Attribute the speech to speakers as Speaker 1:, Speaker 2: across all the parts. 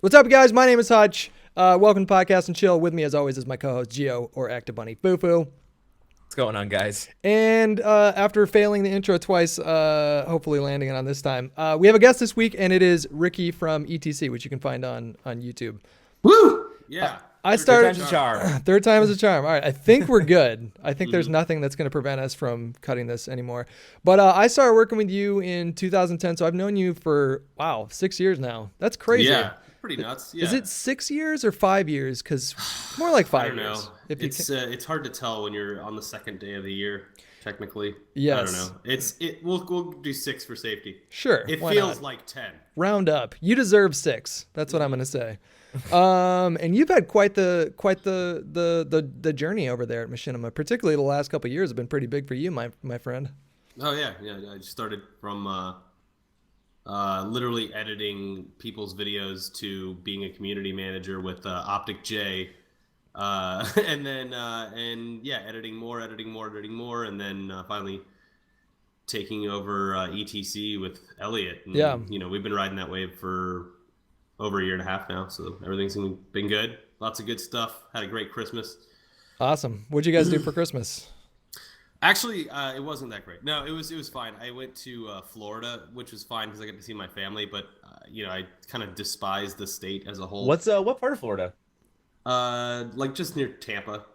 Speaker 1: What's up, guys? My name is Hutch. Welcome to Podcast and Chill. With me, as always, is my co-host Gio, or Active Bunny Foo.
Speaker 2: What's going on, guys?
Speaker 1: And after failing the intro twice, hopefully landing it on this time, we have a guest this week, and it is Ricky from ETC, which you can find on YouTube.
Speaker 3: Woo! Yeah.
Speaker 1: I started
Speaker 2: Third time's a charm.
Speaker 1: Third time is a charm. All right, I think we're good. I think there's nothing that's going to prevent us from cutting this anymore. But I started working with you in 2010, so I've known you for 6 years now. That's crazy.
Speaker 3: Yeah. Pretty nuts. Yeah.
Speaker 1: Is it 6 years or 5 years? Because more like 5
Speaker 3: I don't
Speaker 1: years.
Speaker 3: know.
Speaker 1: If you
Speaker 3: It's hard to tell when you're on the second day of the year. Technically,
Speaker 1: Yes.
Speaker 3: I don't know. We'll do 6 for safety.
Speaker 1: Sure.
Speaker 3: It
Speaker 1: why
Speaker 3: feels
Speaker 1: not?
Speaker 3: like 10.
Speaker 1: Round up. You deserve 6. That's what I'm going to say. And you've had quite the journey over there at Machinima. Particularly the last couple of years have been pretty big for you, my friend.
Speaker 3: Oh yeah. I just started from literally editing people's videos to being a community manager with Optic J, and then editing more, and then finally taking over ETC with Elliot. And,
Speaker 1: Yeah.
Speaker 3: we've been riding that wave for over a year and a half now, so everything's been good. Lots of good stuff. Had a great Christmas.
Speaker 1: Awesome. What'd you guys do for Christmas?
Speaker 3: Actually, it wasn't that great. No, it was fine. I went to Florida, which was fine because I got to see my family. But I kind of despise the state as a whole.
Speaker 2: What part of Florida?
Speaker 3: Like just near Tampa.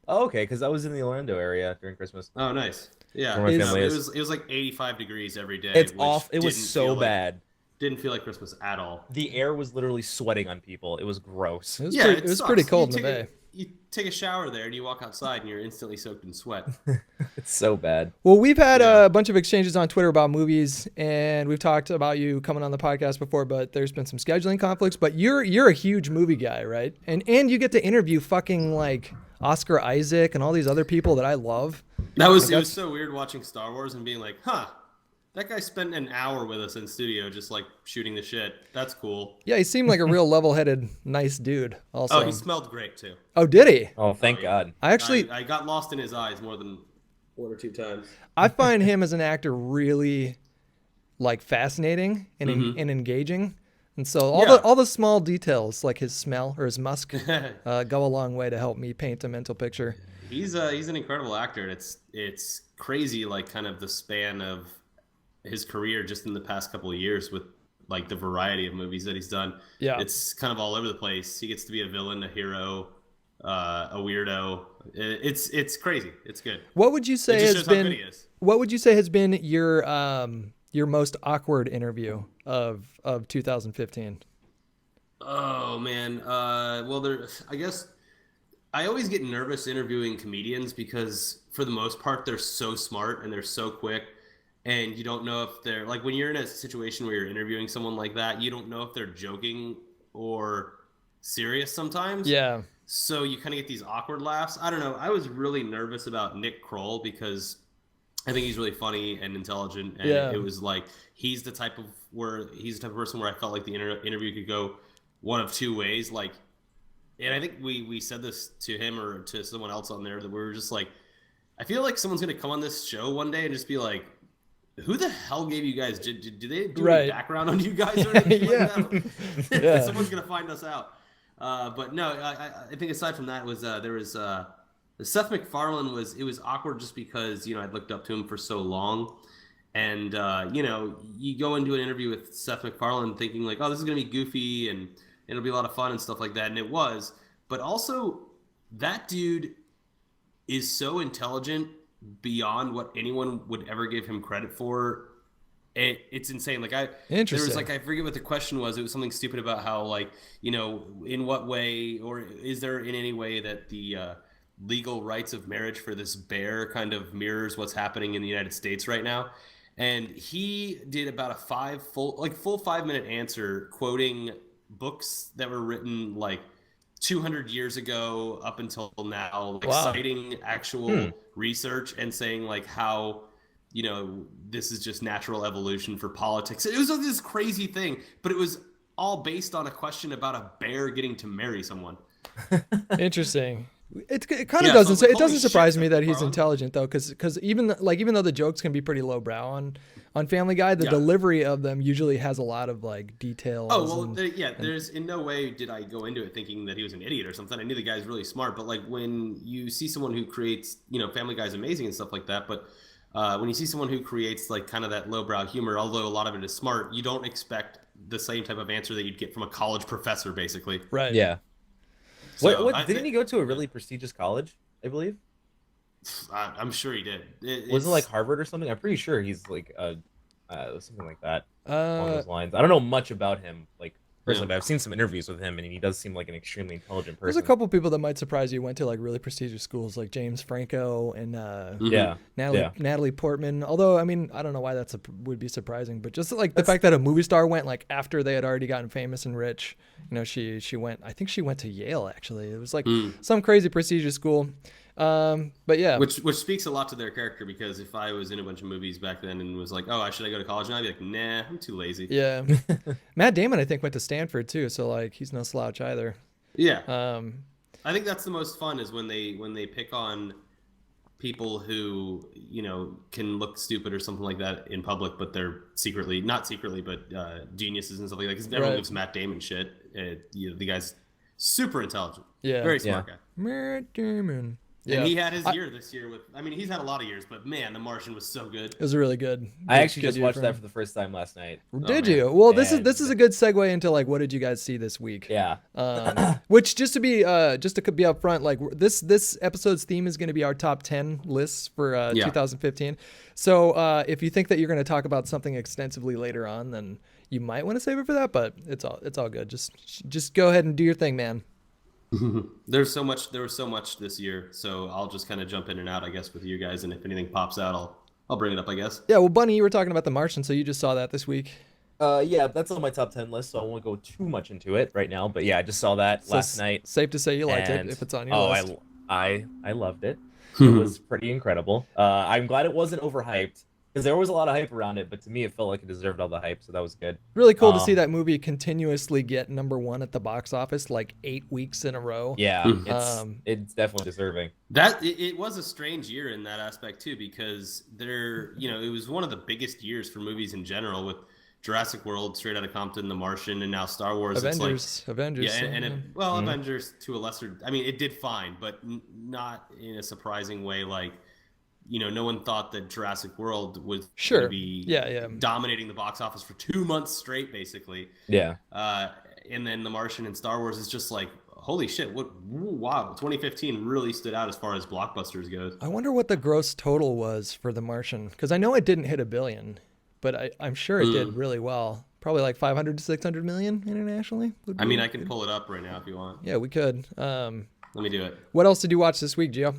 Speaker 2: Oh, okay, because I was in the Orlando area during Christmas.
Speaker 3: Oh, nice. Yeah,
Speaker 2: Where my
Speaker 3: No,
Speaker 2: family
Speaker 3: it
Speaker 2: is.
Speaker 3: was like 85 degrees every day.
Speaker 2: It's
Speaker 3: which
Speaker 2: off. It was
Speaker 3: didn't
Speaker 2: so
Speaker 3: feel
Speaker 2: bad.
Speaker 3: Didn't feel like Christmas at all.
Speaker 2: The air was literally sweating on people. It was gross.
Speaker 1: It was pretty cold in the bay.
Speaker 3: You take a shower there and you walk outside and you're instantly soaked in sweat.
Speaker 2: It's so bad.
Speaker 1: Well, we've had a bunch of exchanges on Twitter about movies, and we've talked about you coming on the podcast before, but there's been some scheduling conflicts. But you're a huge movie guy, right? And you get to interview fucking like Oscar Isaac and all these other people that I love.
Speaker 3: It was so weird watching Star Wars and being like, that guy spent an hour with us in studio just like shooting the shit. That's cool.
Speaker 1: Yeah, he seemed like a real level-headed, nice dude. Also,
Speaker 3: Oh, he smelled great too.
Speaker 1: Oh, did he?
Speaker 2: Oh, thank God.
Speaker 3: I got lost in his eyes more than 1 or 2 times.
Speaker 1: I find him as an actor really like fascinating and engaging. And so all the small details like his smell or his musk go a long way to help me paint a mental picture.
Speaker 3: He's an incredible actor, and it's crazy, like kind of the span of his career just in the past couple of years with like the variety of movies that he's done.
Speaker 1: Yeah,
Speaker 3: it's kind of all over the place. He gets to be a villain, a hero, a weirdo. It's crazy. It's good.
Speaker 1: What would you say
Speaker 3: it just
Speaker 1: has
Speaker 3: shows how
Speaker 1: been?
Speaker 3: good he is.
Speaker 1: What would you say has been your most awkward interview of 2015?
Speaker 3: Oh man. I guess I always get nervous interviewing comedians because for the most part they're so smart and they're so quick, and you don't know if they're like, when you're in a situation where you're interviewing someone like that, you don't know if they're joking or serious sometimes.
Speaker 1: Yeah.
Speaker 3: So you kind of get these awkward laughs. I don't know. I was really nervous about Nick Kroll because I think he's really funny and intelligent, and it was like he's the type of person where I felt like the interview could go one of 2 ways. Like, and I think we said this to him or to someone else on there that we were just like, I feel like someone's gonna come on this show one day and just be like, who the hell gave you guys? Did they do any background on you guys or anything like that? Someone's gonna find us out. But no, I think aside from that there was Seth MacFarlane it was awkward just because I'd looked up to him for so long, and you go into an interview with Seth MacFarlane thinking like, oh, this is gonna be goofy and it'll be a lot of fun and stuff like that, and it was. But also, that dude is so intelligent beyond what anyone would ever give him credit for. It's insane. Like there was like, I forget what the question was. It was something stupid about how, like, in what way, or is there in any way that the legal rights of marriage for this bear kind of mirrors what's happening in the United States right now. And he did about a full 5-minute answer quoting books that were written like 200 years ago up until now, like citing actual research and saying like how this is just natural evolution for politics. It was like this crazy thing, but it was all based on a question about a bear getting to marry someone.
Speaker 1: Interesting. It kind of
Speaker 3: Yeah,
Speaker 1: doesn't.
Speaker 3: so I was like,
Speaker 1: It doesn't
Speaker 3: holy shit,
Speaker 1: surprise me that
Speaker 3: that's
Speaker 1: he's
Speaker 3: Marlon.
Speaker 1: intelligent though, because even though the jokes can be pretty lowbrow on Family Guy, the
Speaker 3: Yeah.
Speaker 1: delivery of them usually has a lot of like details.
Speaker 3: Oh well,
Speaker 1: and,
Speaker 3: there's in no way did I go into it thinking that he was an idiot or something. I knew the guy's really smart, but like when you see someone who creates, Family Guy's amazing and stuff like that, but when you see someone who creates like kind of that lowbrow humor, although a lot of it is smart, you don't expect the same type of answer that you'd get from a college professor, basically.
Speaker 1: right.
Speaker 2: Yeah.
Speaker 3: So
Speaker 2: What didn't he go to a really prestigious college? I believe.
Speaker 3: I'm sure he did.
Speaker 2: Was it like Harvard or something? I'm pretty sure he's like something like that along
Speaker 1: Uh,
Speaker 2: those lines. I don't know much about him like personally,
Speaker 3: Yeah.
Speaker 2: but I've seen some interviews with him, and he does seem like an extremely intelligent
Speaker 1: there's
Speaker 2: person.
Speaker 1: a couple people that might surprise you went to like really prestigious schools, like James Franco and
Speaker 2: Yeah.
Speaker 1: Natalie Portman. Although I mean, I don't know why would be surprising, but just like the fact that a movie star went like after they had already gotten famous and rich. She went. I think she went to Yale actually. It was like some crazy prestigious school. But yeah,
Speaker 3: Which speaks a lot to their character, because if I was in a bunch of movies back then and was like, oh, should I go to college now? I'd be like, nah, I'm too lazy.
Speaker 1: yeah. Matt Damon I think went to Stanford too, so like he's no slouch either.
Speaker 3: Yeah. I think that's the most fun is when they pick on people who can look stupid or something like that in public, but they're not secretly, but geniuses and stuff like that. Because everyone
Speaker 1: Right.
Speaker 3: gives Matt Damon shit. The guy's super intelligent.
Speaker 1: Yeah.
Speaker 3: Very smart
Speaker 2: Yeah.
Speaker 3: guy.
Speaker 1: Matt Damon. Yeah,
Speaker 3: And he had his year this year with. I mean, he's had a lot of years, but man, The Martian was so good.
Speaker 1: it was really good.
Speaker 2: I actually
Speaker 1: Good
Speaker 2: just
Speaker 1: year
Speaker 2: watched
Speaker 1: for
Speaker 2: that
Speaker 1: him.
Speaker 2: for the first time last night.
Speaker 1: Did
Speaker 3: man.
Speaker 1: you? Well, this
Speaker 2: And-
Speaker 1: is a good segue into like what did you guys see this week?
Speaker 2: Yeah.
Speaker 1: Which just to be upfront, like this episode's theme is going to be our top 10 lists for
Speaker 3: Yeah.
Speaker 1: 2015. So if you think that you're going to talk about something extensively later on, then you might want to save it for that. But it's all good. Just go ahead and do your thing, man.
Speaker 3: There was so much this year, so I'll just kind of jump in and out, I guess, with you guys, and if anything pops out, I'll bring it up, I guess.
Speaker 1: Yeah. Well, Bunny, you were talking about The Martian, so you just saw that this week.
Speaker 2: Yeah, that's on my top 10 list, so I won't go too much into it right now. But yeah, I just saw that
Speaker 1: So
Speaker 2: last night.
Speaker 1: Safe to say you liked it
Speaker 2: and-
Speaker 1: if it's on your list.
Speaker 2: I loved it. It was pretty incredible. I'm glad it wasn't overhyped, because there was a lot of hype around it, but to me it felt like it deserved all the hype, so that was good.
Speaker 1: Really cool to see that movie continuously get #1 at the box office like 8 weeks in a row.
Speaker 2: Yeah,
Speaker 1: Um,
Speaker 2: it's definitely deserving.
Speaker 3: It was a strange year in that aspect too, because it was one of the biggest years for movies in general, with Jurassic World, Straight Outta Compton, The Martian, and now Star Wars.
Speaker 1: Avengers.
Speaker 3: Yeah, and
Speaker 1: so,
Speaker 3: Avengers to a lesser. I mean, it did fine, but not in a surprising way. Like, no one thought that Jurassic World was going to be dominating the box office for 2 months straight, basically.
Speaker 2: Yeah.
Speaker 3: And then The Martian and Star Wars is just like, holy shit! Wow, 2015 really stood out as far as blockbusters goes.
Speaker 1: I wonder what the gross total was for The Martian, because I know it didn't hit $1 billion, but I'm sure it did really well. Probably like 500 to 600 million internationally.
Speaker 3: I mean, I can pull it up right now if you want.
Speaker 1: Yeah, we could.
Speaker 3: Let me do it.
Speaker 1: What else did you watch this week, Gio?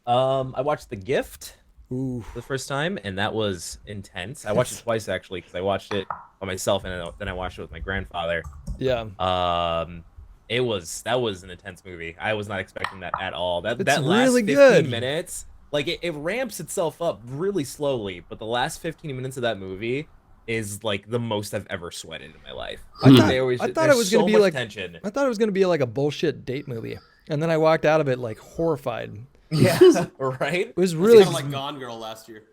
Speaker 2: I watched The Gift
Speaker 1: Ooh,
Speaker 2: the first time, and that was intense. I watched it twice actually, because I watched it by myself, and then I watched it with my grandfather.
Speaker 1: yeah.
Speaker 2: That was an intense movie. I was not expecting that at all. That
Speaker 1: It's
Speaker 2: last
Speaker 1: really
Speaker 2: 15
Speaker 1: good.
Speaker 2: minutes, like it ramps itself up really slowly, but the last 15 minutes of that movie is like the most I've ever sweated in my life.
Speaker 1: I thought
Speaker 2: There's
Speaker 1: it was
Speaker 2: so
Speaker 1: gonna be
Speaker 2: much
Speaker 1: like
Speaker 2: tension.
Speaker 1: I thought it was gonna be like a bullshit date movie, and then I walked out of it like horrified.
Speaker 2: Yeah, right.
Speaker 1: It was
Speaker 3: It's
Speaker 1: really
Speaker 3: kind of like Gone Girl last year.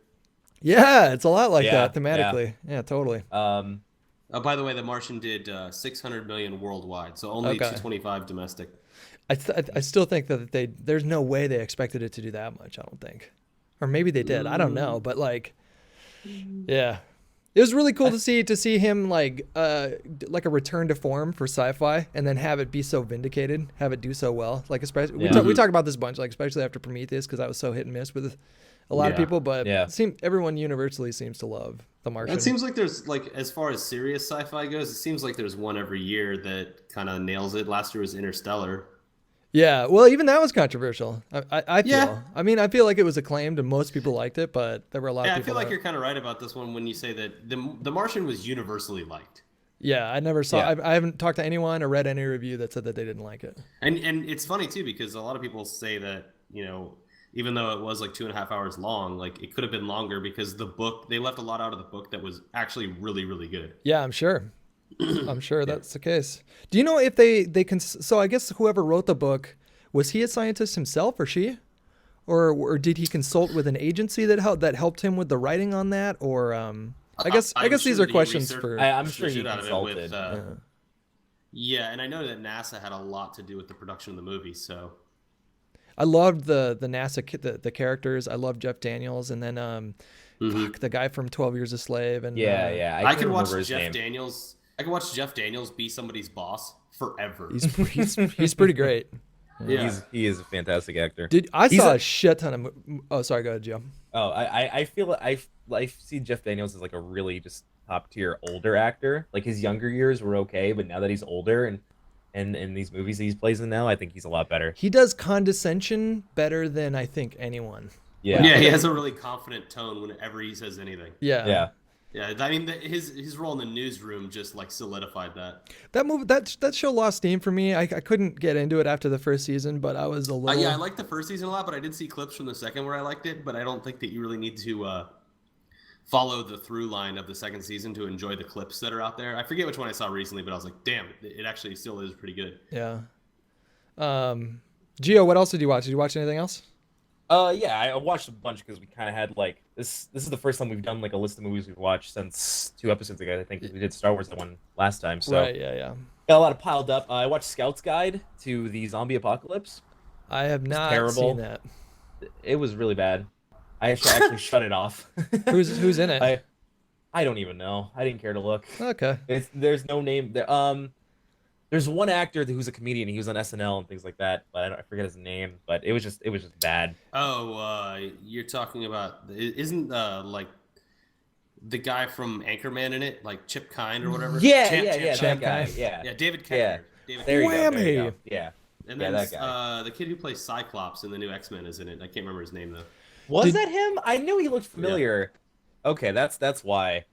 Speaker 1: yeah. It's a lot like
Speaker 2: Yeah,
Speaker 1: that thematically. Yeah, totally.
Speaker 3: Oh, by the way, The Martian did 600 million worldwide, so only
Speaker 1: Okay.
Speaker 3: 225 domestic.
Speaker 1: I still think that there's no way they expected it to do that much. I don't think, or maybe they did. I don't know, but like, yeah, it was really cool to see him like a return to form for sci-fi, and then have it be so vindicated, have it do so well. Like especially we talk about this a bunch, like especially after Prometheus, because that was so hit and miss with a lot of people, but everyone universally seems to love The Martian.
Speaker 3: It seems like there's like, as far as serious sci-fi goes, it seems like there's one every year that kind of nails it. Last year was Interstellar.
Speaker 1: Yeah, well, even that was controversial. I feel.
Speaker 3: Yeah.
Speaker 1: I mean, I feel like it was acclaimed and most people liked it, but there were a lot of
Speaker 3: Yeah, I
Speaker 1: people.
Speaker 3: feel like you're kind of right about this one when you say that The Martian was universally liked.
Speaker 1: Yeah, I never saw.
Speaker 2: Yeah.
Speaker 1: I haven't talked to anyone or read any review that said that they didn't like it.
Speaker 3: And it's funny too, because a lot of people say that, even though it was like 2.5 hours long, like it could have been longer, because the book, they left a lot out of the book that was actually really, really good.
Speaker 1: Yeah, I'm sure. I'm sure that's the case. Do you know if they can? So I guess whoever wrote the book Was he a scientist himself, or she, or did he consult with an agency that helped him with the writing on that? Or I guess these are questions for.
Speaker 2: I'm sure he consulted.
Speaker 3: Yeah, and I know that NASA had a lot to do with the production of the movie. So
Speaker 1: I loved the NASA the characters. I loved Jeff Daniels, and then the guy from 12 Years a Slave. And
Speaker 3: I could watch Jeff Daniels. I could watch Jeff Daniels be somebody's boss forever.
Speaker 1: He's pretty great.
Speaker 2: Yeah, he is a fantastic actor.
Speaker 1: I saw a shit ton of. Oh, sorry, go ahead, Joe.
Speaker 2: Oh, I feel I see Jeff Daniels as like a really just top tier older actor. Like his younger years were okay, but now that he's older and in these movies that he's plays in now, I think he's a lot better.
Speaker 1: He does condescension better than I think anyone.
Speaker 3: Yeah, he has a really confident tone whenever he says anything.
Speaker 1: Yeah.
Speaker 3: I mean, his role in the newsroom just like solidified that.
Speaker 1: That movie, that show lost steam for me. I couldn't get into it after the first season, but I was a little.
Speaker 3: I liked the first season a lot, but I did see clips from the second where I liked it. But I don't think that you really need to follow the through line of the second season to enjoy the clips that are out there. I forget which one I saw recently, but I was like, damn, it actually still is pretty good.
Speaker 1: Yeah. Gio, what else did you watch? Did you watch anything else?
Speaker 2: Yeah, I watched a bunch because we kind of had like this is the first time we've done like a list of movies we've watched since 2 episodes ago. I think we did Star Wars the one last time. So
Speaker 1: right, yeah.
Speaker 2: Got a lot of piled up. I watched Scout's Guide to the Zombie Apocalypse.
Speaker 1: I have not seen that.
Speaker 2: It was really bad. I actually shut it off.
Speaker 1: Who's in it?
Speaker 2: I don't even know. I didn't care to look.
Speaker 1: Okay.
Speaker 2: There's no name there. There's one actor who's a comedian. He was on SNL and things like that, but I forget his name. But it was just bad.
Speaker 3: Oh, you're talking about isn't like the guy from Anchorman in it, like Chip Kind or whatever?
Speaker 2: Yeah,
Speaker 1: Chip
Speaker 2: that guy.
Speaker 1: Kind.
Speaker 2: Yeah,
Speaker 3: David Koechner.
Speaker 2: Yeah.
Speaker 1: There you
Speaker 2: go. Yeah.
Speaker 3: And then
Speaker 2: that guy.
Speaker 3: The kid who plays Cyclops in the new X-Men is in it. I can't remember his name though.
Speaker 2: Was that him? I knew he looked familiar.
Speaker 3: Yeah.
Speaker 2: Okay, that's why.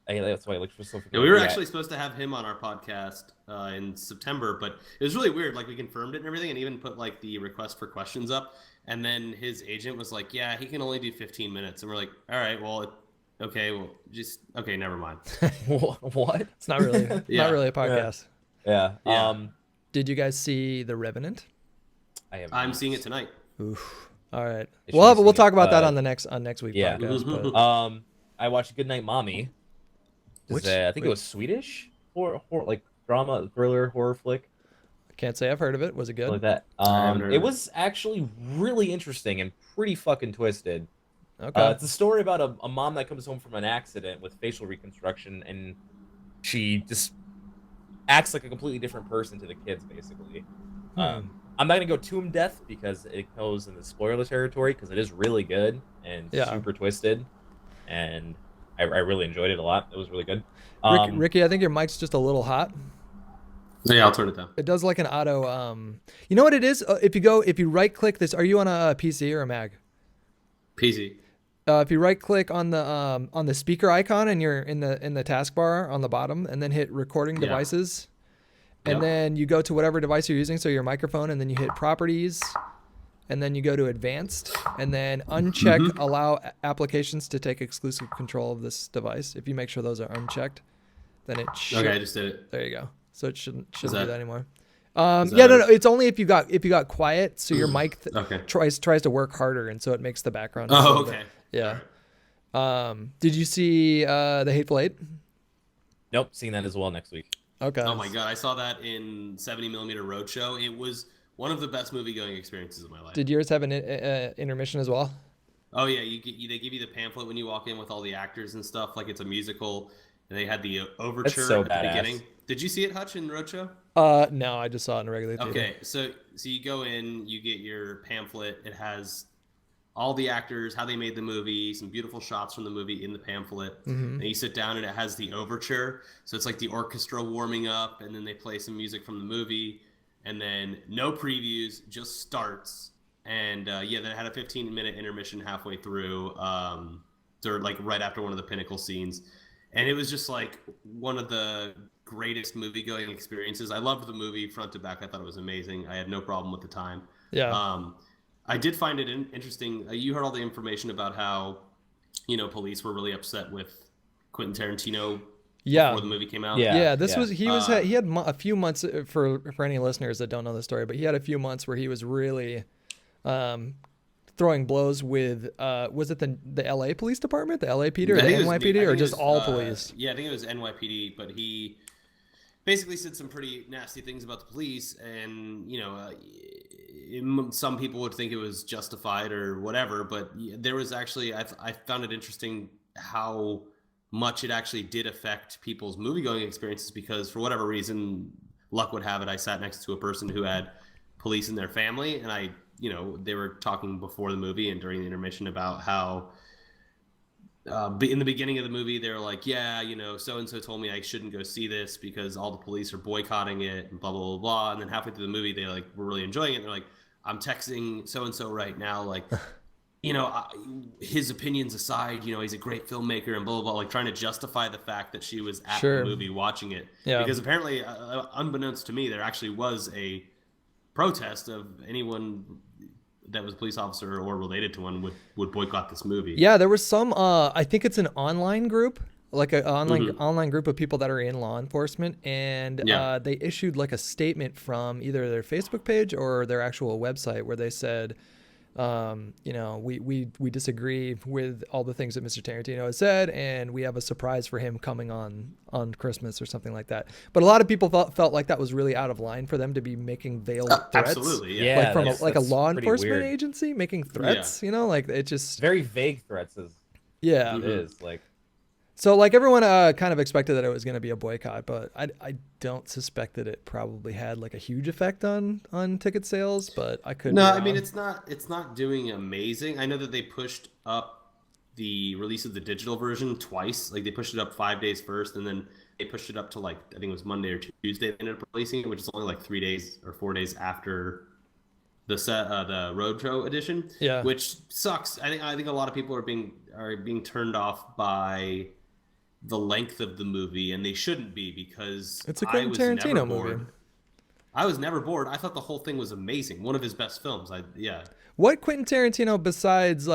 Speaker 2: That's why he looked so familiar.
Speaker 3: Yeah, we were actually supposed to have him on our podcast in September, but it was really weird. Like we confirmed it and everything, and even put like the request for questions up. And then his agent was like, "Yeah, he can only do 15 minutes." And we're like, "All right, well, okay, never mind."
Speaker 2: What?
Speaker 1: It's not really not really a podcast.
Speaker 2: Yeah.
Speaker 1: Did you guys see The Revenant?
Speaker 3: I'm seeing it tonight.
Speaker 1: Oof. All right. We'll talk about that on next week's
Speaker 2: yeah.
Speaker 1: podcast. But...
Speaker 2: I watched Goodnight Mommy. I think it was Swedish horror, like drama, thriller, horror flick.
Speaker 1: I can't say I've heard of it. Was it good?
Speaker 2: Like that. It was actually really interesting and pretty fucking twisted.
Speaker 1: Okay.
Speaker 2: It's a story about a mom that comes home from an accident with facial reconstruction, and she just acts like a completely different person to the kids, basically. I'm not gonna go too in depth because it goes in the spoiler territory because it is really good and super twisted, and I really enjoyed it a lot. It was really good.
Speaker 1: Ricky, I think your mic's just a little hot.
Speaker 3: Yeah, I'll turn it down.
Speaker 1: It does like an auto. You know what it is? If you right click this, are you on a PC or a Mac?
Speaker 3: PC.
Speaker 1: If you right click on the speaker icon and you're in the taskbar on the bottom, and then hit recording devices, and then you go to whatever device you're using, so your microphone, and then you hit properties, and then you go to advanced, and then uncheck allow applications to take exclusive control of this device. If you make sure those are unchecked, then it should.
Speaker 3: Okay, I just did it.
Speaker 1: There you go. So it shouldn't do that anymore.
Speaker 3: No.
Speaker 1: It's only if you got quiet, so your mic tries to work harder, and so it makes the background.
Speaker 3: Oh, okay.
Speaker 1: Yeah. Right. Did you see The Hateful Eight?
Speaker 2: Nope, seeing that as well next week.
Speaker 1: Okay.
Speaker 3: Oh my god, I saw that in 70mm Roadshow. It was one of the best movie-going experiences of my life.
Speaker 1: Did yours have an intermission as well?
Speaker 3: Oh yeah, they give you the pamphlet when you walk in with all the actors and stuff, like it's a musical, and they had the overture at the beginning. Did you see it, Hutch, in Roadshow?
Speaker 1: No, I just saw it in a regular theater.
Speaker 3: Okay, so you go in, you get your pamphlet. It has all the actors, how they made the movie, some beautiful shots from the movie in the pamphlet. And you sit down and it has the overture. So it's like the orchestra warming up, and then they play some music from the movie, and then no previews, just starts. And then it had a 15-minute intermission halfway through, like right after one of the pinnacle scenes. And it was just like one of the greatest movie-going experiences. I loved the movie front to back. I thought it was amazing. I had no problem with the time.
Speaker 1: Yeah.
Speaker 3: I did find it interesting. You heard all the information about how, police were really upset with Quentin Tarantino before the movie came out.
Speaker 1: Yeah, this was he had a few months for any listeners that don't know the story, but he had a few months where he was really throwing blows with was it the LA Police Department, the LAPD or the NYPD, or just all police?
Speaker 3: Yeah, I think it was NYPD, but he basically said some pretty nasty things about the police, and some people would think it was justified or whatever, but there was actually I found it interesting how much it actually did affect people's movie-going experiences, because for whatever reason, luck would have it, I sat next to a person who had police in their family, and they were talking before the movie and during the intermission about how in the beginning of the movie, they were like, so-and-so told me I shouldn't go see this because all the police are boycotting it and blah, blah, blah, blah. And then halfway through the movie, they were really enjoying it. And they're like, I'm texting so-and-so right now, his opinions aside, he's a great filmmaker and blah, blah, blah, trying to justify the fact that she was at the movie watching it. Yeah. Because apparently, unbeknownst to me, there actually was a protest of anyone that was a police officer or related to one would boycott this movie.
Speaker 1: Yeah, there was some, I think it's an online group, like an online group of people that are in law enforcement, and they issued a statement from either their Facebook page or their actual website where they said, we disagree with all the things that Mr. Tarantino has said, and we have a surprise for him coming on Christmas or something like that. But a lot of people felt like that was really out of line for them to be making veiled threats.
Speaker 3: Absolutely, yeah.
Speaker 1: From a law enforcement agency making threats, it just
Speaker 2: very vague threats. It is
Speaker 1: So everyone kind of expected that it was going to be a boycott, but I don't suspect that it probably had a huge effect on ticket sales, but I couldn't.
Speaker 3: No, I mean it's not doing amazing. I know that they pushed up the release of the digital version twice. They pushed it up 5 days first, and then they pushed it up to I think it was Monday or Tuesday they ended up releasing it, which is only 3 days or 4 days after the Roadshow edition.
Speaker 1: Yeah,
Speaker 3: which sucks. I think a lot of people are being turned off by the length of the movie, and they shouldn't be, because
Speaker 1: it's a Quentin Tarantino movie.
Speaker 3: I was never bored. I thought the whole thing was amazing. One of his best films.
Speaker 1: What Quentin Tarantino besides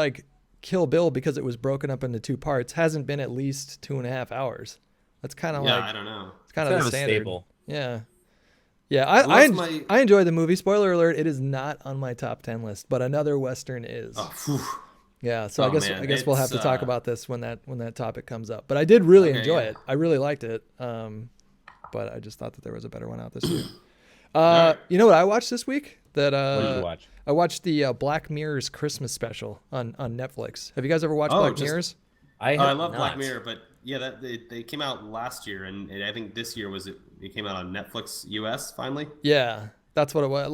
Speaker 1: Kill Bill, because it was broken up into 2 parts, hasn't been at least 2.5 hours? That's kind of
Speaker 3: I don't know.
Speaker 1: It's kind of the standard.
Speaker 2: Staple.
Speaker 1: Yeah. I enjoy the movie. Spoiler alert: it is not on my top 10 list, but Another Western is.
Speaker 3: Oh,
Speaker 1: yeah, so I guess we'll have to talk about this when that topic comes up. But I did really enjoy it. I really liked it. But I just thought that there was a better one out this year. You know what I watched this week?
Speaker 2: What did you watch?
Speaker 1: I watched the Black Mirror's Christmas special on Netflix. Have you guys ever watched Black Mirror's?
Speaker 3: I love Black Mirror, but they came out last year, and I think this year it came out on Netflix US finally.
Speaker 1: Yeah, that's what it was.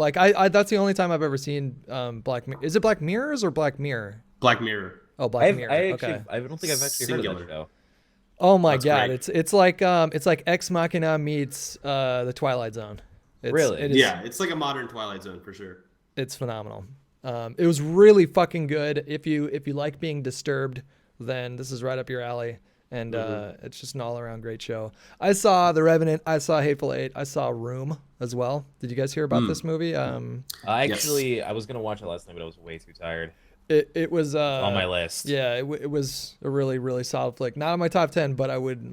Speaker 1: That's the only time I've ever seen Black Mirror. Is it Black Mirrors or Black Mirror?
Speaker 3: Black Mirror.
Speaker 1: Oh, Black Mirror. Okay.
Speaker 2: I don't think I've actually heard of that show.
Speaker 1: Oh my God, great. It's like Ex Machina meets the Twilight Zone.
Speaker 2: Really?
Speaker 3: It's like a modern Twilight Zone for sure.
Speaker 1: It's phenomenal. It was really fucking good. If you like being disturbed, then this is right up your alley. And it's just an all-around great show. I saw The Revenant. I saw Hateful Eight. I saw Room as well. Did you guys hear about this movie?
Speaker 2: Yes. I was gonna watch it last night, but I was way too tired.
Speaker 1: It was
Speaker 2: on my list.
Speaker 1: Yeah, it was a really, really solid flick. Not on my top 10, but I would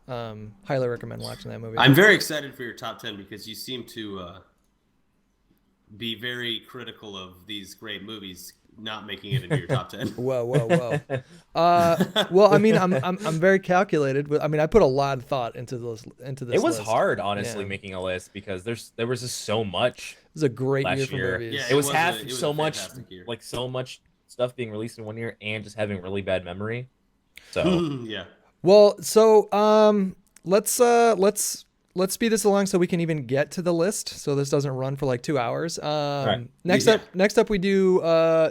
Speaker 1: highly recommend watching that movie.
Speaker 3: I'm very excited for your top 10 because you seem to be very critical of these great movies not making it into your top 10.
Speaker 1: Whoa. Well, I mean, I'm very calculated. I mean, I put a lot of thought into this.
Speaker 2: It was
Speaker 1: list.
Speaker 2: hard, honestly, making a list because there was just so much.
Speaker 1: It was a great year for movies.
Speaker 3: Yeah,
Speaker 2: it was so much stuff being released in one year and just having really bad memory. So
Speaker 3: yeah.
Speaker 1: Well, so let's speed this along so we can even get to the list, so this doesn't run for 2 hours.
Speaker 2: Right.
Speaker 1: Next up, we do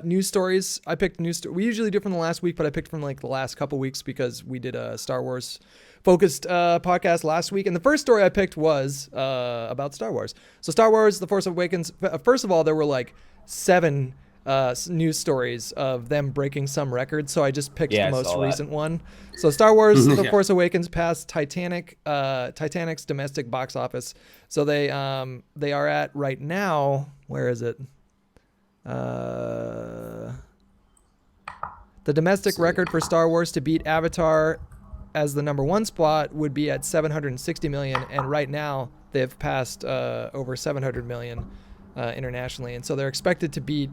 Speaker 1: news stories. I picked we usually do from the last week, but I picked from the last couple weeks because we did a Star Wars focused podcast last week, and the first story I picked was about Star Wars. So Star Wars: The Force Awakens. First of all, there were 7 news stories of them breaking some records, so I just picked the most recent one. So Star Wars: The Force Awakens passed Titanic's domestic box office. So they are at right now, where is it? The domestic record for Star Wars to beat Avatar as the number one spot would be at 760 million, and right now they've passed over 700 million internationally, and so they're expected to beat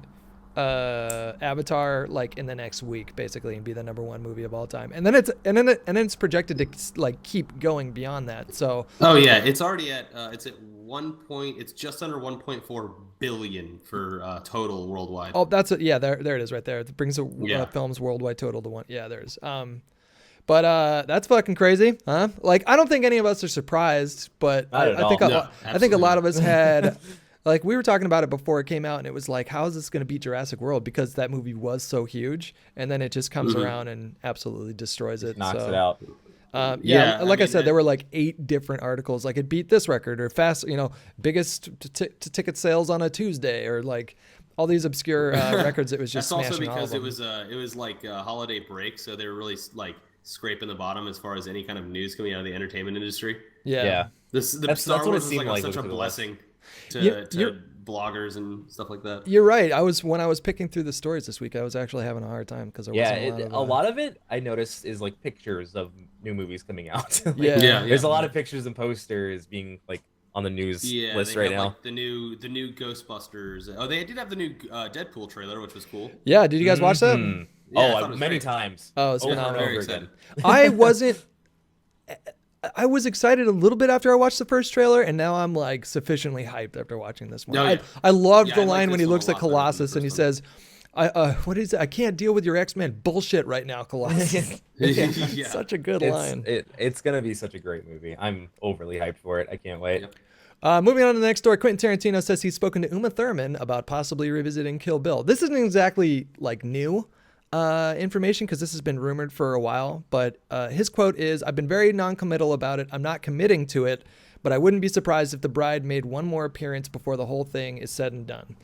Speaker 1: Avatar like in the next week, basically, and be the number one movie of all time. And then it's projected to like keep going beyond that. So
Speaker 3: it's already at it's just under 1.4 billion for total worldwide.
Speaker 1: Oh, that's it. Yeah, there it is right there. It brings the film's worldwide total to one. Yeah, there's but that's fucking crazy, huh? Like, I don't think any of us are surprised, but I think a lot of us had. Like, we were talking about it before it came out, and it was like, how is this going to beat Jurassic World? Because that movie was so huge, and then it just comes around and absolutely destroys it.
Speaker 2: Knocks it out.
Speaker 1: I said, there were like 8 different articles. Like, it beat this record, or biggest ticket sales on a Tuesday, or like all these obscure records. It was just
Speaker 3: That's also
Speaker 1: smashing
Speaker 3: because
Speaker 1: all of them.
Speaker 3: it was like a holiday break, so they were really like scraping the bottom as far as any kind of news coming out of the entertainment industry.
Speaker 1: Yeah.
Speaker 3: Star Wars was like such a blessing to bloggers and stuff like that.
Speaker 1: You're right. When I was picking through the stories this week, I was actually having a hard time because there wasn't
Speaker 2: a lot of it I noticed is like pictures of new movies coming out. There's a lot of pictures and posters being like on the news list right now.
Speaker 3: Like the new Ghostbusters. Oh, they did have the new Deadpool trailer, which was cool.
Speaker 1: Yeah, did you guys watch that?
Speaker 2: Many times.
Speaker 1: Oh, it's phenomenal.
Speaker 3: Very excited.
Speaker 1: I was excited a little bit after I watched the first trailer, and now I'm like sufficiently hyped after watching this one. I loved the line when he looks at Colossus and he says, what is it? I can't deal with your X-Men bullshit right now, Colossus. Such a good line.
Speaker 2: It's going to be such a great movie. I'm overly hyped for it. I can't wait.
Speaker 1: Yep. Moving on to the next story, Quentin Tarantino says he's spoken to Uma Thurman about possibly revisiting Kill Bill. This isn't exactly like new information, because this has been rumored for a while, but his quote is, "I've been very non-committal about it. I'm not committing to it, but I wouldn't be surprised if the bride made one more appearance before the whole thing is said and done."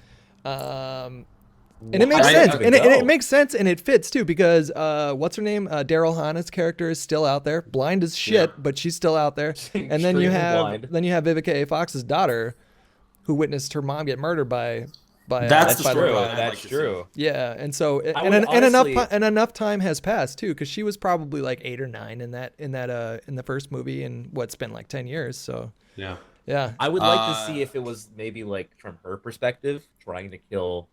Speaker 1: And it makes sense, and it makes sense, and it fits too, because what's her name? Daryl Hannah's character is still out there, blind as shit, but she's still out there. And then you have Vivica A. Fox's daughter, who witnessed her mom get murdered by.
Speaker 2: That's true. That's true.
Speaker 1: Yeah, and so enough time has passed too, because she was probably like 8 or 9 in the first movie, and what's been like 10 years. So yeah.
Speaker 2: I would like to see if it was maybe like from her perspective trying to kill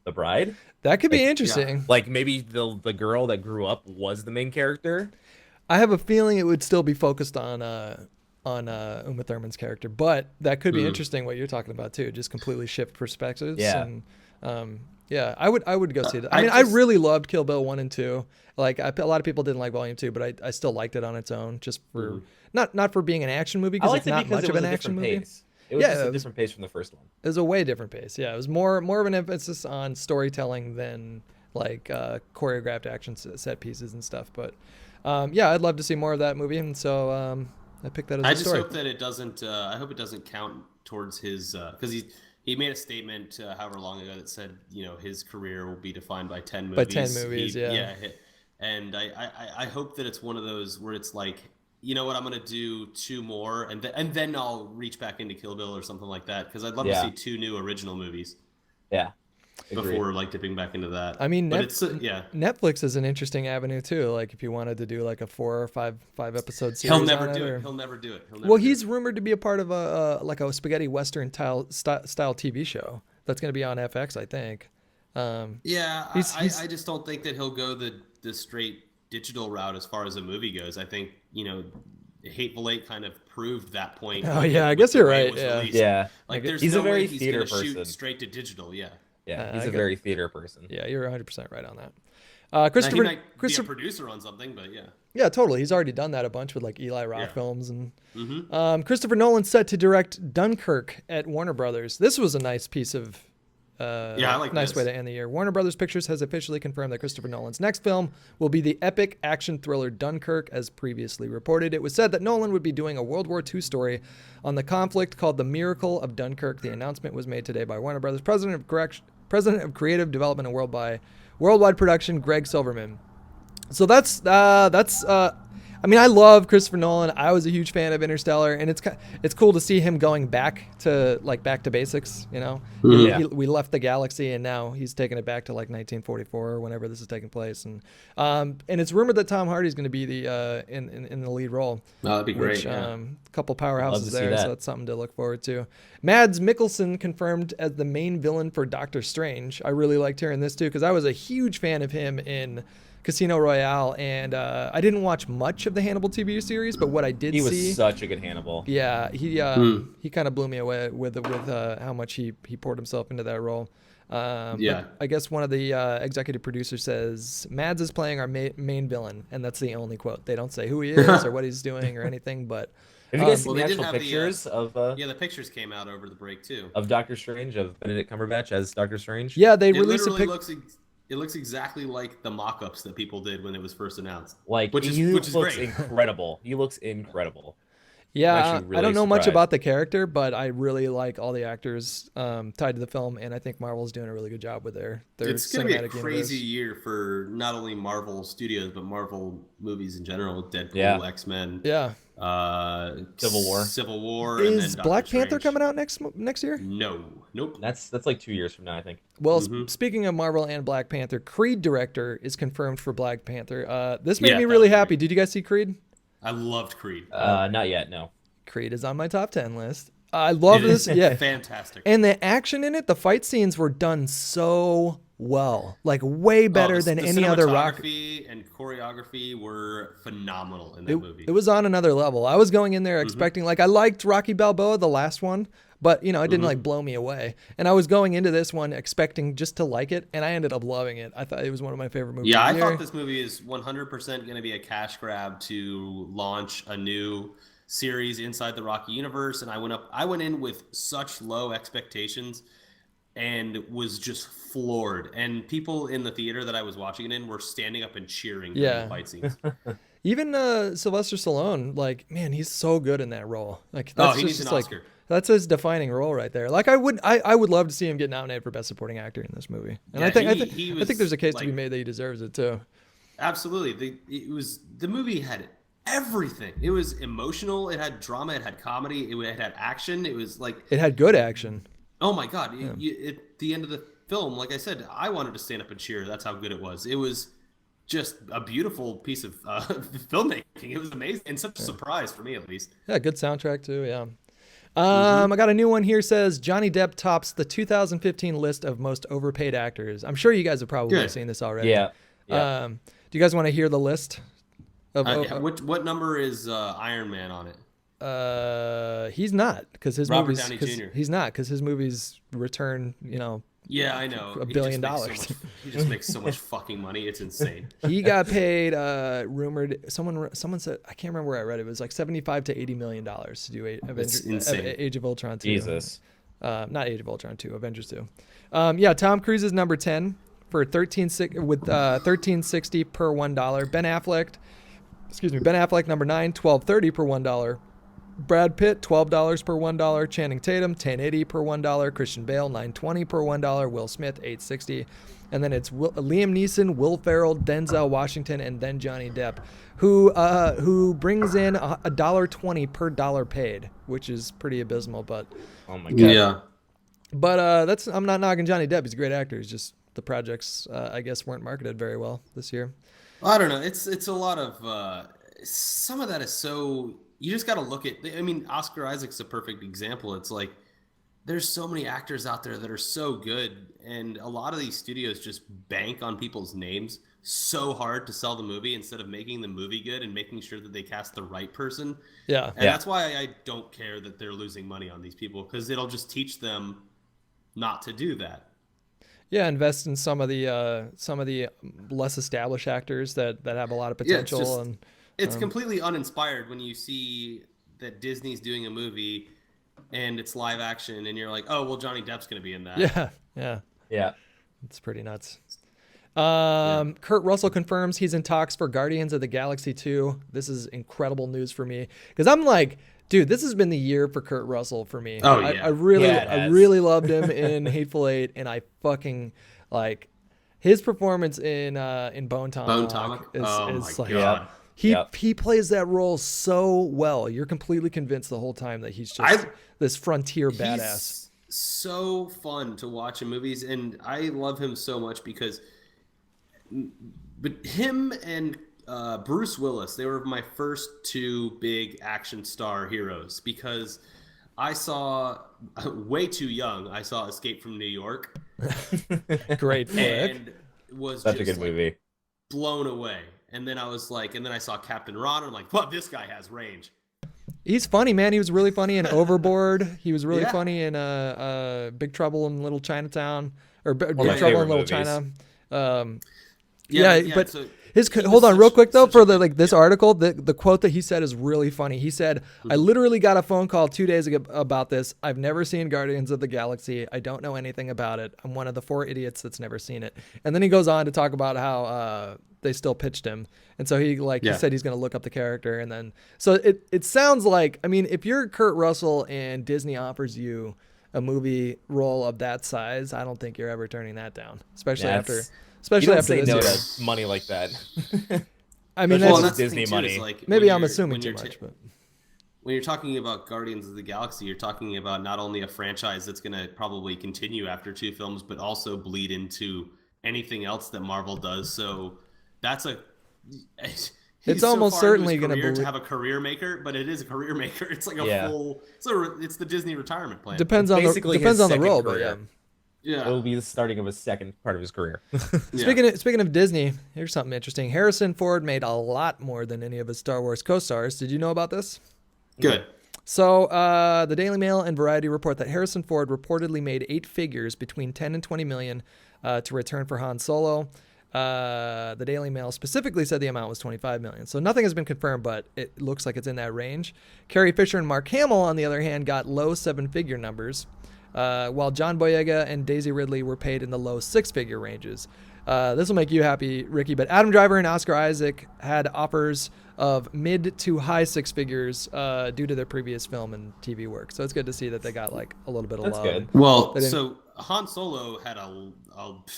Speaker 2: the bride.
Speaker 1: That could be interesting.
Speaker 2: Yeah. Like maybe the girl that grew up was the main character.
Speaker 1: I have a feeling it would still be focused on Uma Thurman's character, but that could be interesting what you're talking about too. Just completely shift perspectives. And I would go see that. I really loved Kill Bill 1 and 2. Like a lot of people didn't like Volume 2, but I still liked it on its own, just for not for being an action movie, because it's not much of an action movie.
Speaker 2: It was just a different pace from the first one.
Speaker 1: It was a way different pace. Yeah, it was more of an emphasis on storytelling than like choreographed action set pieces and stuff. But I'd love to see more of that movie, and so I picked that as a story.
Speaker 3: I just hope that it doesn't. I hope it doesn't count towards his, because he made a statement however long ago that said, his career will be defined by 10 movies.
Speaker 1: By 10 movies,
Speaker 3: and I hope that it's one of those where it's like, you know what, I'm gonna do 2 more, and then I'll reach back into Kill Bill or something like that, because I'd love to see 2 new original movies.
Speaker 2: Yeah.
Speaker 3: Before like dipping back into that.
Speaker 1: I mean, Netflix is an interesting avenue too. Like if you wanted to do like a 4 or 5 episode series,
Speaker 3: he'll never do it.
Speaker 1: He's rumored to be a part of a spaghetti western style TV show that's going to be on FX, I think.
Speaker 3: I just don't think that he'll go the straight digital route as far as a movie goes. I think Hateful Eight kind of proved that point.
Speaker 1: Oh yeah, I guess you're right.
Speaker 2: Yeah.
Speaker 3: Like there's
Speaker 2: he's
Speaker 3: no
Speaker 2: a very
Speaker 3: way he's
Speaker 2: theater
Speaker 3: gonna
Speaker 2: person.
Speaker 3: shoot straight to digital.
Speaker 2: Yeah, he's a very theater person.
Speaker 1: Yeah, you're 100% right on that. Christopher,
Speaker 3: he might be a producer on something, but
Speaker 1: yeah, totally. He's already done that a bunch with like Eli Roth films, and Christopher Nolan set to direct Dunkirk at Warner Brothers. This was a nice piece of
Speaker 3: I like
Speaker 1: nice
Speaker 3: this.
Speaker 1: way to end the year. Warner Brothers Pictures has officially confirmed that Christopher Nolan's next film will be the epic action thriller Dunkirk, as previously reported. It was said that Nolan would be doing a World War II story on the conflict called The Miracle of Dunkirk. The announcement was made today by Warner Brothers President of Creative Development and Worldwide Production, Greg Silverman. So that's I mean, I love Christopher Nolan. I was a huge fan of Interstellar, and it's cool to see him going back to basics. You know, we left the galaxy, and now he's taking it back to like 1944 or whenever this is taking place. And it's rumored that Tom Hardy's going to be the in the lead role.
Speaker 3: Oh, that'd be great.
Speaker 1: A couple powerhouses there, so that's something to look forward to. Mads Mikkelsen confirmed as the main villain for Doctor Strange. I really liked hearing this too because I was a huge fan of him in Casino Royale, and I didn't watch much of the Hannibal TV series, but what I did see,
Speaker 2: he was such a good Hannibal.
Speaker 1: Yeah, he kind of blew me away with how much he poured himself into that role. But I guess one of the executive producers says Mads is playing our main villain, and that's the only quote. They don't say who he is or what he's doing or anything, but.
Speaker 2: Have you guys seen the actual pictures of?
Speaker 3: The pictures came out over the break too.
Speaker 2: Of Doctor Strange, of Benedict Cumberbatch as Doctor Strange.
Speaker 1: Yeah, they released a picture.
Speaker 3: It looks exactly like the mock-ups that people did when it was first announced.
Speaker 2: Which is great. Incredible. He looks incredible.
Speaker 1: Yeah, really I don't know much about the character, but I really like all the actors tied to the film, and I think Marvel's doing a really good job with their
Speaker 3: It's going to be a crazy year for not only Marvel Studios, but Marvel movies in general. Deadpool, X-Men.
Speaker 1: Yeah.
Speaker 3: Civil War.
Speaker 1: Is
Speaker 3: and then
Speaker 1: Black Panther
Speaker 3: Strange.
Speaker 1: coming out next year?
Speaker 3: No. Nope.
Speaker 2: That's like 2 years from now, I think.
Speaker 1: Well, speaking of Marvel and Black Panther, Creed director is confirmed for Black Panther. This made me really happy. Did you guys see Creed?
Speaker 3: I loved Creed.
Speaker 2: Not yet, no.
Speaker 1: Creed is on my top 10 list. I love this. Yeah,
Speaker 3: fantastic.
Speaker 1: And the action in it, the fight scenes were done so well, like way better than any other rock.
Speaker 3: Cinematography and choreography were phenomenal in that movie.
Speaker 1: It was on another level. I was going in there expecting, like, I liked Rocky Balboa, the last one, but it didn't like blow me away. And I was going into this one expecting just to like it, and I ended up loving it. I thought it was one of my favorite movies.
Speaker 3: Yeah, I thought this movie is 100% going to be a cash grab to launch a new series inside the Rocky universe, and I went in with such low expectations and was just floored. And people in the theater that I was watching it in were standing up and cheering during the fight scenes.
Speaker 1: Even Sylvester Stallone, like, man, he's so good in that role. Like, that's
Speaker 3: he needs an Oscar.
Speaker 1: That's his defining role right there. Like, I would love to see him get nominated for Best Supporting Actor in this movie. And I think there's a case to be made that he deserves it too.
Speaker 3: Absolutely. The movie had everything. It was emotional. It had drama. It had comedy. It had action. It was like,
Speaker 1: it had good action.
Speaker 3: Oh my God. At the end of the film, like I said, I wanted to stand up and cheer. That's how good it was. It was just a beautiful piece of filmmaking. It was amazing and such a surprise for me, at least.
Speaker 1: Yeah, good soundtrack too. Yeah. I got a new one here. Says Johnny Depp tops the 2015 list of most overpaid actors. I'm sure you guys have probably seen this already.
Speaker 2: Yeah.
Speaker 1: Do you guys want to hear the list?
Speaker 3: What number is Iron Man on it?
Speaker 1: He's not, because his
Speaker 3: Robert
Speaker 1: movies.
Speaker 3: Downey Jr.
Speaker 1: He's not, because his movies return.
Speaker 3: Yeah, I know.
Speaker 1: $1 billion.
Speaker 3: He just makes so much fucking money. It's insane.
Speaker 1: He got paid. Rumored. Someone said, I can't remember where I read it. It was like $75 to $80 million to do Age of Ultron 2.
Speaker 2: Jesus.
Speaker 1: Not Age of Ultron 2. Avengers 2. Tom Cruise is number 10 for $13.60 per $1. Ben Affleck number 9, $12.30 per $1. Brad Pitt, $12 per $1. Channing Tatum, $10.80 per $1. Christian Bale, $9.20 per $1. Will Smith, $8.60. And then it's Liam Neeson, Will Ferrell, Denzel Washington, and then Johnny Depp, who brings in $1.20 per dollar paid, which is pretty abysmal. But
Speaker 2: oh my God.
Speaker 3: Yeah.
Speaker 1: But I'm not knocking Johnny Depp. He's a great actor. It's just the projects I guess weren't marketed very well this year.
Speaker 3: I don't know. It's a lot of some of that is so. You just got to look at. I mean, Oscar Isaac's a perfect example. It's like there's so many actors out there that are so good, and a lot of these studios just bank on people's names so hard to sell the movie instead of making the movie good and making sure that they cast the right person.
Speaker 1: Yeah,
Speaker 3: and that's why I don't care that they're losing money on these people, because it'll just teach them not to do that.
Speaker 1: Yeah, invest in some of the less established actors that have a lot of potential.
Speaker 3: It's completely uninspired when you see that Disney's doing a movie and it's live action and you're like, oh, well, Johnny Depp's going to be in that.
Speaker 2: Yeah.
Speaker 1: It's pretty nuts. Kurt Russell confirms he's in talks for Guardians of the Galaxy 2. This is incredible news for me, because I'm like, dude, this has been the year for Kurt Russell for me.
Speaker 3: Oh, yeah.
Speaker 1: I really loved him in Hateful Eight, and I fucking like his performance in Bone Tomahawk.
Speaker 3: Oh my God.
Speaker 1: He plays that role so well. You're completely convinced the whole time that he's just this frontier badass.
Speaker 3: So fun to watch in movies, and I love him so much because, but him and Bruce Willis, they were my first two big action star heroes because I saw way too young. I saw Escape from New York.
Speaker 1: Great flick.
Speaker 3: And was
Speaker 2: such
Speaker 3: just
Speaker 2: a good movie.
Speaker 3: Blown away. And then I was like, and then I saw Captain Ron, and I'm like, well, this guy has range.
Speaker 1: He's funny, man. He was really funny in Overboard. He was really funny in Big Trouble in Little Chinatown, or Big Trouble in Little China. But
Speaker 3: so
Speaker 1: hold on real quick though, for this article, the quote that he said is really funny. He said, I literally got a phone call 2 days ago about this. I've never seen Guardians of the Galaxy. I don't know anything about it. I'm one of the 4 idiots that's never seen it. And then he goes on to talk about how they still pitched him. And so he said he's going to look up the character. And then, so it sounds like, I mean, if you're Kurt Russell and Disney offers you a movie role of that size, I don't think you're ever turning that down, especially after
Speaker 2: you don't say
Speaker 1: this
Speaker 2: no
Speaker 1: year.
Speaker 2: to money like that.
Speaker 1: I mean,
Speaker 2: that's Disney money.
Speaker 1: Maybe I'm assuming too much, but
Speaker 3: when you're talking about Guardians of the Galaxy, you're talking about not only a franchise that's going to probably continue after 2 films, but also bleed into anything else that Marvel does. So that's
Speaker 1: it's almost certainly going
Speaker 3: to have a career maker, but it is a career maker. It's like a full. It's the Disney retirement plan.
Speaker 1: Depends on the role, but yeah.
Speaker 2: Yeah, it will be the starting of a second part of his career.
Speaker 1: Speaking of Disney, here's something interesting. Harrison Ford made a lot more than any of his Star Wars co-stars. Did you know about this?
Speaker 3: Good.
Speaker 1: So the Daily Mail and Variety report that Harrison Ford reportedly made 8 figures between 10 and 20 million to return for Han Solo. The Daily Mail specifically said the amount was 25 million. So nothing has been confirmed, but it looks like it's in that range. Carrie Fisher and Mark Hamill, on the other hand, got low 7-figure numbers. While John Boyega and Daisy Ridley were paid in the low 6-figure ranges. This will make you happy, Ricky, but Adam Driver and Oscar Isaac had offers of mid to high 6 figures due to their previous film and TV work. So it's good to see that they got a little bit of love.
Speaker 2: Good.
Speaker 3: Well, so Han Solo had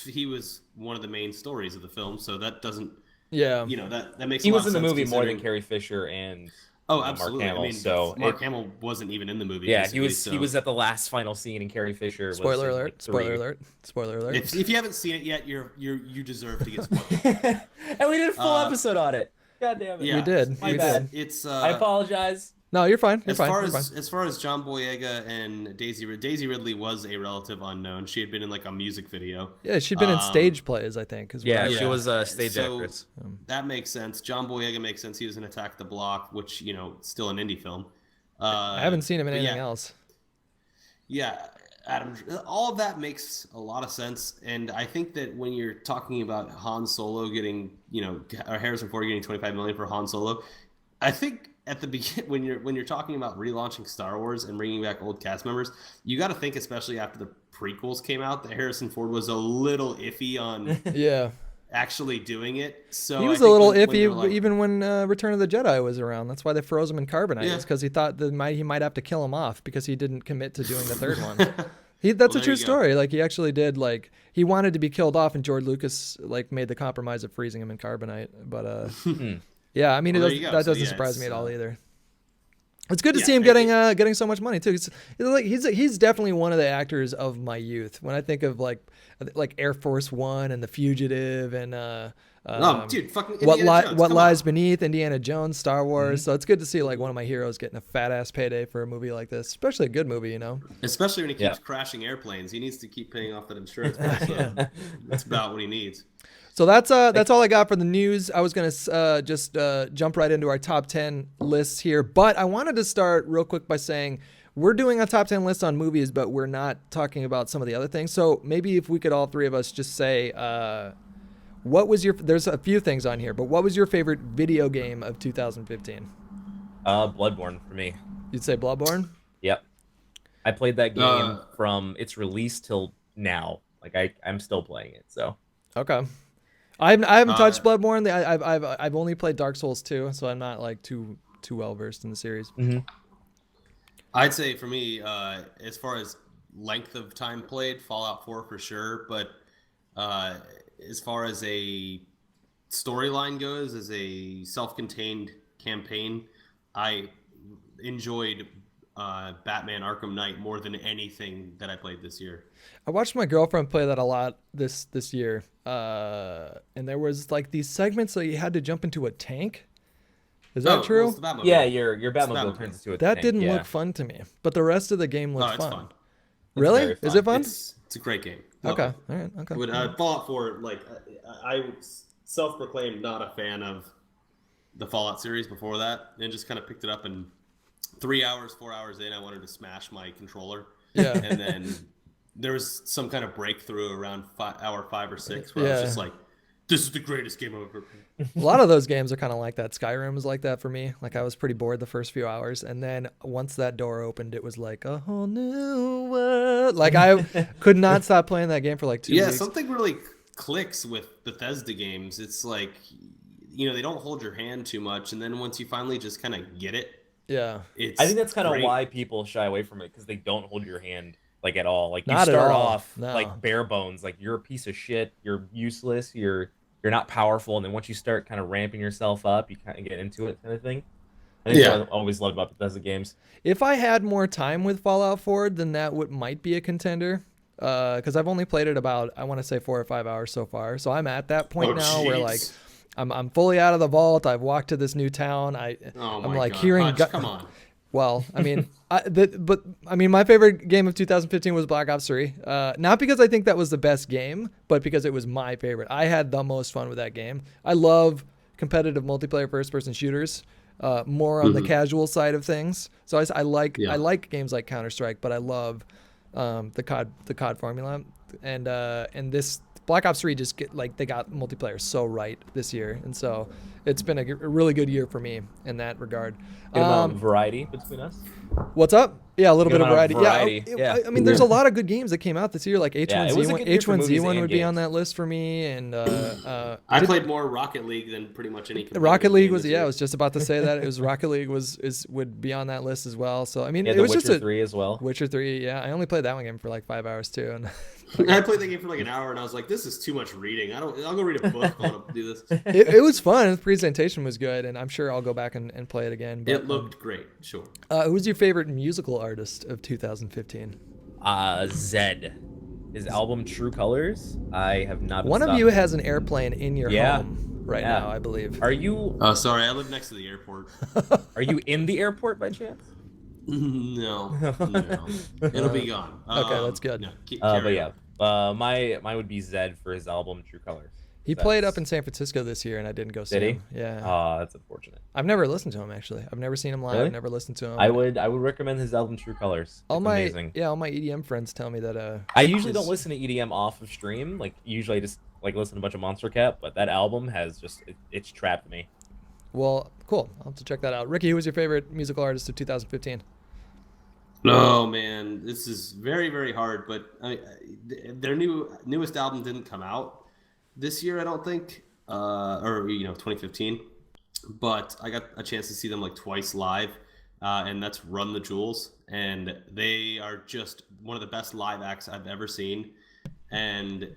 Speaker 3: he was one of the main stories of the film, so that doesn't, that makes
Speaker 2: he
Speaker 3: a lot
Speaker 2: was
Speaker 3: of
Speaker 2: in the
Speaker 3: sense
Speaker 2: movie more than
Speaker 3: considering
Speaker 2: Carrie Fisher and
Speaker 3: absolutely.
Speaker 2: Mark Hamill.
Speaker 3: I mean, Mark Hamill wasn't even in the movie.
Speaker 2: Yeah, he was at the last final scene, and Carrie Fisher.
Speaker 1: Spoiler alert!
Speaker 3: If you haven't seen it yet, you deserve to get spoiled.
Speaker 2: And we did a full episode on it. God damn it!
Speaker 1: Yeah, we did.
Speaker 2: My bad. I apologize.
Speaker 1: No, you're fine.
Speaker 3: As far as John Boyega and Daisy Ridley was a relative unknown. She had been in a music video.
Speaker 1: Yeah, she'd been in stage plays, I think.
Speaker 2: She was a stage actress.
Speaker 3: That makes sense. John Boyega makes sense. He was in Attack the Block, which still an indie film.
Speaker 1: I haven't seen him in anything else.
Speaker 3: Yeah, Adam. All of that makes a lot of sense, and I think that when you're talking about Han Solo getting, or Harrison Ford getting 25 million for Han Solo, I think at the beginning, when you're talking about relaunching Star Wars and bringing back old cast members, you got to think, especially after the prequels came out, that Harrison Ford was a little iffy on actually doing it. So
Speaker 1: he was a little iffy even when Return of the Jedi was around. That's why they froze him in carbonite. It's because he thought that he might have to kill him off because he didn't commit to doing the third one. That's a true story. He actually did. He wanted to be killed off, and George Lucas made the compromise of freezing him in carbonite. But yeah, I mean, that doesn't surprise me at all either. It's good to see him getting so much money too. He's definitely one of the actors of my youth. When I think of like Air Force One and The Fugitive and What Lies Beneath, Indiana Jones, Star Wars. So it's good to see one of my heroes getting a fat ass payday for a movie like this, especially a good movie,
Speaker 3: Especially when he keeps crashing airplanes, he needs to keep paying off that insurance. That's about what he needs.
Speaker 1: So that's all I got for the news. I was going to just jump right into our top 10 lists here, but I wanted to start real quick by saying we're doing a top 10 list on movies, but we're not talking about some of the other things. So maybe if we could all three of us just say, there's a few things on here, but what was your favorite video game of 2015?
Speaker 2: Bloodborne for me.
Speaker 1: You'd say Bloodborne?
Speaker 2: Yep. I played that game from its release till now. I'm still playing it, so.
Speaker 1: Okay. I haven't touched Bloodborne. I've only played Dark Souls 2, so I'm not too well versed in the series.
Speaker 2: Mm-hmm.
Speaker 3: I'd say for me, as far as length of time played, Fallout 4 for sure. But as far as a storyline goes, as a self-contained campaign, I enjoyed Batman Arkham Knight more than anything that I played this year.
Speaker 1: I watched my girlfriend play that a lot this year, and there was like these segments that you had to jump into a tank. Is that true?
Speaker 3: Well, it's the Batmobile.
Speaker 2: Yeah, your Batmobile turns into a
Speaker 1: That
Speaker 2: tank,
Speaker 1: didn't
Speaker 2: yeah.
Speaker 1: look fun to me, but the rest of the game looked
Speaker 3: it's
Speaker 1: fun.
Speaker 3: fun.
Speaker 1: Really?
Speaker 2: very
Speaker 1: Is
Speaker 2: fun.
Speaker 1: it fun?
Speaker 3: It's a great game. Love
Speaker 1: Okay.
Speaker 3: it.
Speaker 1: All right. Okay.
Speaker 3: But Fallout 4, like I was self-proclaimed not a fan of the Fallout series before that, and just kind of picked it up, and 4 hours in, I wanted to smash my controller.
Speaker 1: Yeah.
Speaker 3: And then there was some kind of breakthrough around hour 5 or 6 where I was just like, this is the greatest game I've ever played.
Speaker 1: A lot of those games are kind of like that. Skyrim was like that for me. Like I was pretty bored the first few hours, and then once that door opened, it was like a whole new world. Like I could not stop playing that game for like 2 weeks.
Speaker 3: Yeah, something really clicks with Bethesda games. It's like, they don't hold your hand too much, and then once you finally just kind of get it,
Speaker 1: yeah,
Speaker 2: I think that's kind of
Speaker 3: great.
Speaker 2: why people shy away from it, because they don't hold your hand like at all. Like you
Speaker 1: Not at
Speaker 2: start
Speaker 1: all.
Speaker 2: off
Speaker 1: No.
Speaker 2: like bare bones, like you're a piece of shit, you're useless, you're not powerful, and then once you start kind of ramping yourself up, you kind of get into it, kind of thing. I think that's what I always loved about Bethesda games.
Speaker 1: If I had more time with Fallout 4, then that might be a contender. Because I've only played it about, I want to say 4 or 5 hours so far. So I'm at that point now where like I'm fully out of the vault. I've walked to this new town. I'm like
Speaker 3: God.
Speaker 1: hearing.
Speaker 3: Hutch, come on.
Speaker 1: Well, I mean, my favorite game of 2015 was Black Ops 3. Not because I think that was the best game, but because it was my favorite. I had the most fun with that game. I love competitive multiplayer first-person shooters. More on the casual side of things. So I like games like Counter-Strike, but I love the COD formula. And this Black Ops 3 they got multiplayer so right this year, and so it's been a really good year for me in that regard.
Speaker 2: Good amount of variety between us.
Speaker 1: What's up? Yeah, a little bit of variety.
Speaker 2: Yeah,
Speaker 1: I mean, there's a lot of good games that came out this year. Like
Speaker 2: it was a good year for movies
Speaker 1: H1Z1
Speaker 2: and
Speaker 1: would be on
Speaker 2: games.
Speaker 1: that list for me. And
Speaker 3: I played more Rocket League than pretty much any.
Speaker 1: Rocket League
Speaker 3: game
Speaker 1: was
Speaker 3: this year.
Speaker 1: I was just about to say that it was Rocket League would be on that list as well. So I mean,
Speaker 2: Yeah,
Speaker 1: it
Speaker 2: The
Speaker 1: was
Speaker 2: Witcher
Speaker 1: just
Speaker 2: 3 as well.
Speaker 1: Witcher 3. Yeah, I only played that one game for like 5 hours too. And
Speaker 3: I played the game for like an hour, and I was like, "This is too much reading. I'll go read a book. I want to do this."
Speaker 1: it was fun. The presentation was good, and I'm sure I'll go back and play it again. But,
Speaker 3: It looked great. Sure.
Speaker 1: who's your favorite musical artist of 2015?
Speaker 2: Zed. His album True Colors. I have not been
Speaker 1: One of
Speaker 2: stopped.
Speaker 1: you has an airplane in your home right
Speaker 2: Yeah.
Speaker 1: now, I believe.
Speaker 2: Are you
Speaker 3: Oh, sorry. I live next to the airport.
Speaker 2: are you in the airport by chance?
Speaker 3: No. It'll be gone.
Speaker 1: Okay, that's good.
Speaker 3: No,
Speaker 2: But
Speaker 3: carry
Speaker 2: yeah,
Speaker 3: on.
Speaker 2: mine would be Zed for his album True Colors.
Speaker 1: He played up in San Francisco this year, and I didn't go see
Speaker 2: Did he?
Speaker 1: him. Yeah.
Speaker 2: Oh, that's unfortunate.
Speaker 1: I've never listened to him, actually. I've never seen him live.
Speaker 2: Really?
Speaker 1: I've never listened to him.
Speaker 2: I would recommend his album True Colors.
Speaker 1: all
Speaker 2: It's
Speaker 1: my
Speaker 2: amazing.
Speaker 1: all my EDM friends tell me that
Speaker 2: I usually don't listen to EDM off of stream. Like usually I just like listen to a bunch of Monster Cat, but that album has just it's trapped me.
Speaker 1: well, cool. I'll have to check that out. Ricky, who was your favorite musical artist of 2015?
Speaker 3: Oh man, this is very, very hard. But their newest album didn't come out this year, I don't think, or 2015. But I got a chance to see them like twice live, and that's Run the Jewels, and they are just one of the best live acts I've ever seen, and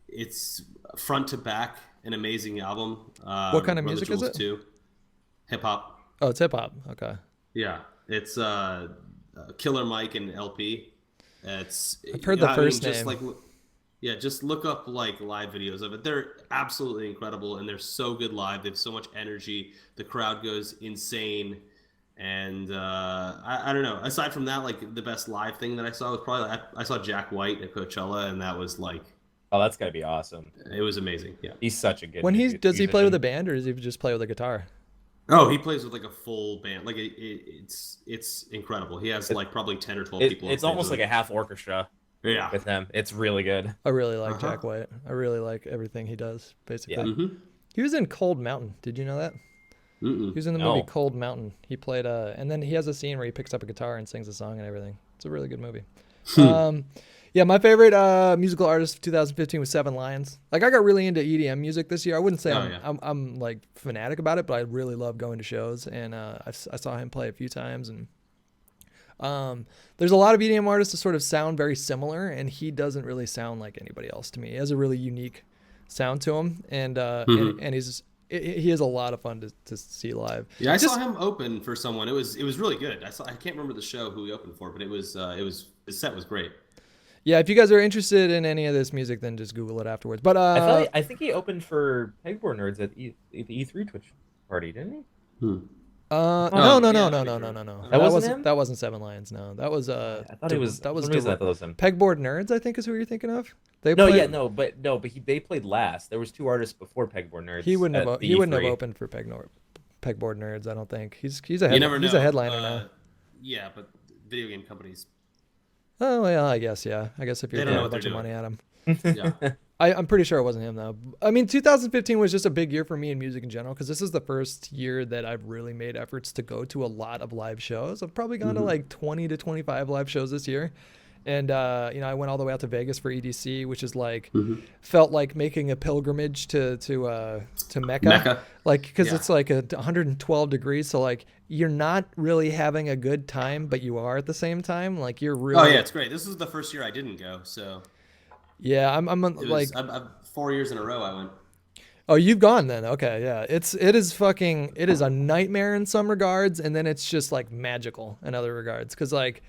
Speaker 3: it's front to back an amazing album.
Speaker 1: What kind of
Speaker 3: Run the
Speaker 1: music is
Speaker 3: Jewels
Speaker 1: it?
Speaker 3: 2. Hip hop.
Speaker 1: Oh, it's hip hop. Okay.
Speaker 3: Yeah, it's Killer Mike and LP.
Speaker 1: I've heard the first name.
Speaker 3: Just look up like live videos of it. They're absolutely incredible, and they're so good live. They have so much energy. The crowd goes insane, and I don't know. Aside from that, like the best live thing that I saw was probably I saw Jack White at Coachella, and that was like
Speaker 2: Oh, that's gotta be awesome.
Speaker 3: it was amazing. Yeah.
Speaker 2: He's such a good.
Speaker 1: Does he play with a
Speaker 2: musician.
Speaker 1: band, or does he just play with a guitar?
Speaker 3: Oh, he plays with like a full band. Like it's incredible. He has like probably 10 or 12 people.
Speaker 2: It's almost like a half orchestra.
Speaker 3: Yeah.
Speaker 2: With him, it's really good.
Speaker 1: I really like Jack White. I really like everything he does, basically.
Speaker 2: Yeah.
Speaker 3: Mm-hmm.
Speaker 1: He was in Cold Mountain. Did you know that? He was in the movie Cold Mountain. He played and then he has a scene where he picks up a guitar and sings a song and everything. It's a really good movie. Yeah, my favorite musical artist of 2015 was Seven Lions. Like I got really into EDM music this year. I wouldn't say I'm like fanatic about it, but I really love going to shows, and I saw him play a few times. And there's a lot of EDM artists that sort of sound very similar, and he doesn't really sound like anybody else to me. He has a really unique sound to him, and he is a lot of fun to see live.
Speaker 3: Yeah, I saw him open for someone. It was really good. I can't remember the show who he opened for, but his set was great.
Speaker 1: Yeah, if you guys are interested in any of this music, then just Google it afterwards. But
Speaker 2: I think he opened for Pegboard Nerds at the E3 Twitch party, didn't he?
Speaker 1: No. That wasn't Seven Lions. No, that was
Speaker 2: I thought it was. That was him.
Speaker 1: Pegboard Nerds, I think, is who you're thinking of.
Speaker 2: But they played last. There was 2 artists before Pegboard Nerds.
Speaker 1: He wouldn't have opened for Pegboard Nerds. I don't think he's a headliner now.
Speaker 3: Yeah, but video game companies.
Speaker 1: Oh yeah, I guess if you're throwing a bunch of money at him.
Speaker 3: Yeah.
Speaker 1: I'm pretty sure it wasn't him though. I mean, 2015 was just a big year for me in music in general because this is the first year that I've really made efforts to go to a lot of live shows. I've probably gone to like 20 to 25 live shows this year. And, I went all the way out to Vegas for EDC, which is like, felt like making a pilgrimage to Mecca. Like, because it's like 112 degrees. So like, you're not really having a good time, but you are at the same time. Like you're really.
Speaker 3: Oh yeah, it's great. This is the first year I didn't go. So.
Speaker 1: Yeah, I'm
Speaker 3: 4 years in a row I went.
Speaker 1: Oh, you've gone then. Okay. Yeah. It is a nightmare in some regards. And then it's just like magical in other regards. Cause like,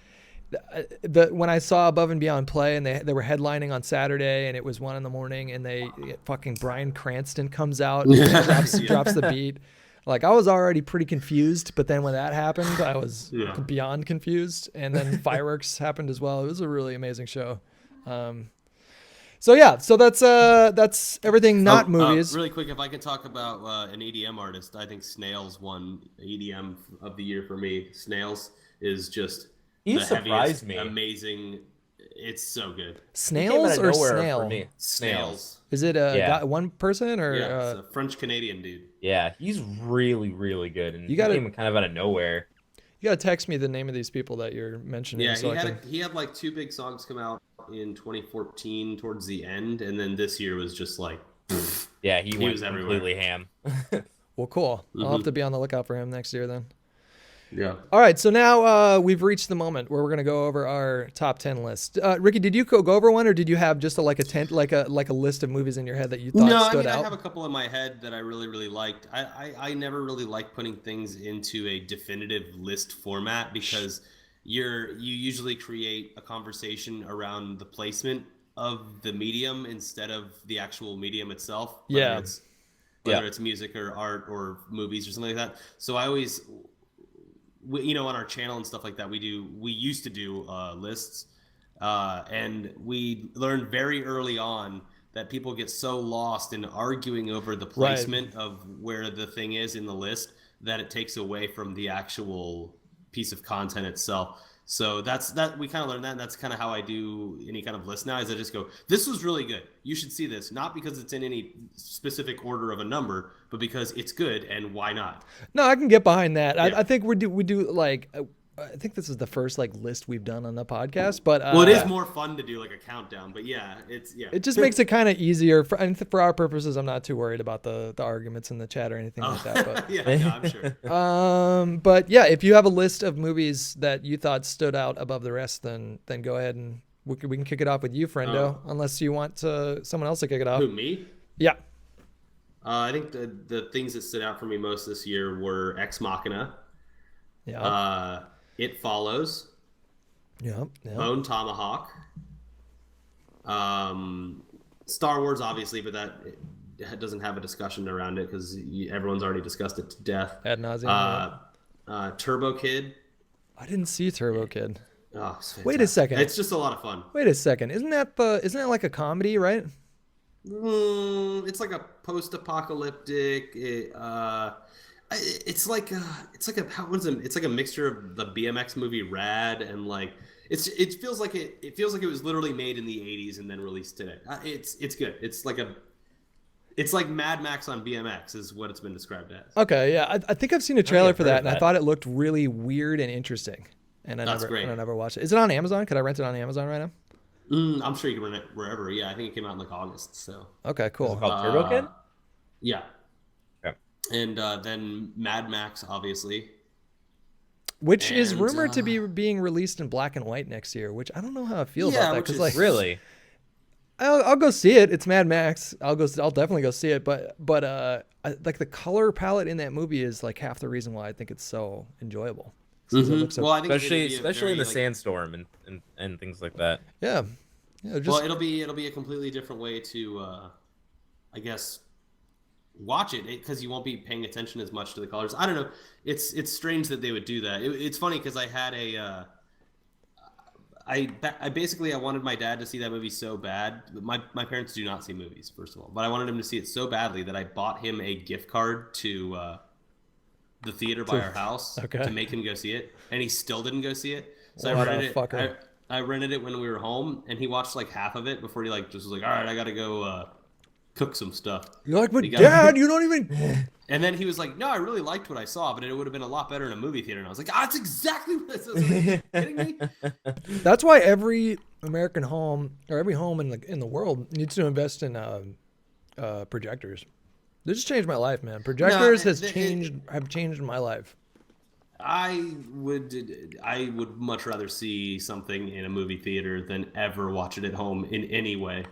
Speaker 1: when I saw Above and Beyond play and they were headlining on Saturday and it was 1 a.m. and fucking Bryan Cranston comes out and drops the beat. Like I was already pretty confused, but then when that happened, I was beyond confused. And then fireworks happened as well. It was a really amazing show. So that's everything. Not movies.
Speaker 3: Really quick, if I could talk about an EDM artist, I think Snails won EDM of the year for me. Snails is just.
Speaker 2: He surprised me.
Speaker 3: Amazing. It's so good.
Speaker 1: Snails or snail?
Speaker 3: Snails.
Speaker 1: Is it one person or?
Speaker 3: Yeah, it's a French Canadian dude.
Speaker 2: Yeah, he's really, really good. And he came kind of out of nowhere.
Speaker 1: You gotta text me the name of these people that you're mentioning.
Speaker 3: Yeah, he had like 2 big songs come out in 2014 towards the end, and then this year was just like.
Speaker 2: Yeah, he went completely ham.
Speaker 1: Well, cool. I'll have to be on the lookout for him next year then.
Speaker 3: Yeah.
Speaker 1: All right. So now we've reached the moment where we're going to go over our top 10 list. Ricky, did you go over one, or did you have just a list of movies in your head that you thought stood out?
Speaker 3: I have a couple in my head that I really, really liked. I never really like putting things into a definitive list format because you usually create a conversation around the placement of the medium instead of the actual medium itself. Whether it's music or art or movies or something like that. So I always. On our channel and stuff like that, we used to do lists, and we learned very early on that people get so lost in arguing over the placement of where the thing is in the list that it takes away from the actual piece of content itself. So that we kind of learned that, and that's kind of how I do any kind of list now. Is I just go, this was really good. You should see this, not because it's in any specific order of a number, but because it's good, and why not?
Speaker 1: No, I can get behind that. Yeah. I think we do like. I think this is the first list we've done on the podcast, but
Speaker 3: it is more fun to do like a countdown. But it
Speaker 1: just makes it kind of easier for our purposes. I'm not too worried about the arguments in the chat or anything like that. But
Speaker 3: I'm sure.
Speaker 1: But yeah, if you have a list of movies that you thought stood out above the rest, then go ahead and we can kick it off with you, friendo. Unless you want someone else to kick it off.
Speaker 3: Who, me?
Speaker 1: Yeah.
Speaker 3: I think the things that stood out for me most this year were Ex Machina.
Speaker 1: Yeah.
Speaker 3: It Follows.
Speaker 1: Yep.
Speaker 3: Bone Tomahawk. Star Wars, obviously, but that doesn't have a discussion around it because everyone's already discussed it to death.
Speaker 1: Ad nauseum.
Speaker 3: Turbo Kid.
Speaker 1: I didn't see Turbo Kid.
Speaker 3: Oh,
Speaker 1: wait a second.
Speaker 3: It's just a lot of fun.
Speaker 1: Wait a second. Isn't that like a comedy, right?
Speaker 3: It's like a post-apocalyptic. It's like a mixture of the BMX movie Rad and like it feels like it was literally made in the 80s and then released today. It's good. It's like Mad Max on BMX is what it's been described as.
Speaker 1: Okay, yeah, I think I've seen a trailer for that, and I thought it looked really weird and interesting. And I never watched it. Is it on Amazon? Could I rent it on Amazon right now?
Speaker 3: I'm sure you can rent it wherever. Yeah, I think it came out in like August. So
Speaker 1: okay, cool.
Speaker 2: Is it called Turbo Kid?
Speaker 3: Yeah. And then Mad Max, obviously.
Speaker 1: Which is rumored to be being released in black and white next year, which I don't know how I feel about that.
Speaker 2: Really?
Speaker 1: I'll go see it. It's Mad Max. I'll definitely go see it. But like the color palette in that movie is like half the reason why I think it's so enjoyable. Because it looks so.
Speaker 3: Well, I think
Speaker 2: Especially in the sandstorm and things like that.
Speaker 1: Yeah. Yeah.
Speaker 3: Well, it'll be a completely different way to, I guess, watch it because you won't be paying attention as much to the colors. I don't know. It's strange that they would do that. It's funny because I had I basically I wanted my dad to see that movie so bad. My parents do not see movies, first of all, but I wanted him to see it so badly that I bought him a gift card to the theater by our house to make him go see it, and he still didn't go see it. So I rented it. I rented it when we were home, and he watched like half of it before he like just was like, all right, I gotta go cook some stuff.
Speaker 1: You're like, but Dad, you don't even.
Speaker 3: And then he was like, no, I really liked what I saw, but it would have been a lot better in a movie theater. And I was like, that's exactly what this is. Are you kidding me?
Speaker 1: That's why every American home or every home in the world needs to invest in projectors. This has changed my life, man. Projectors have changed my life.
Speaker 3: I would much rather see something in a movie theater than ever watch it at home in any way.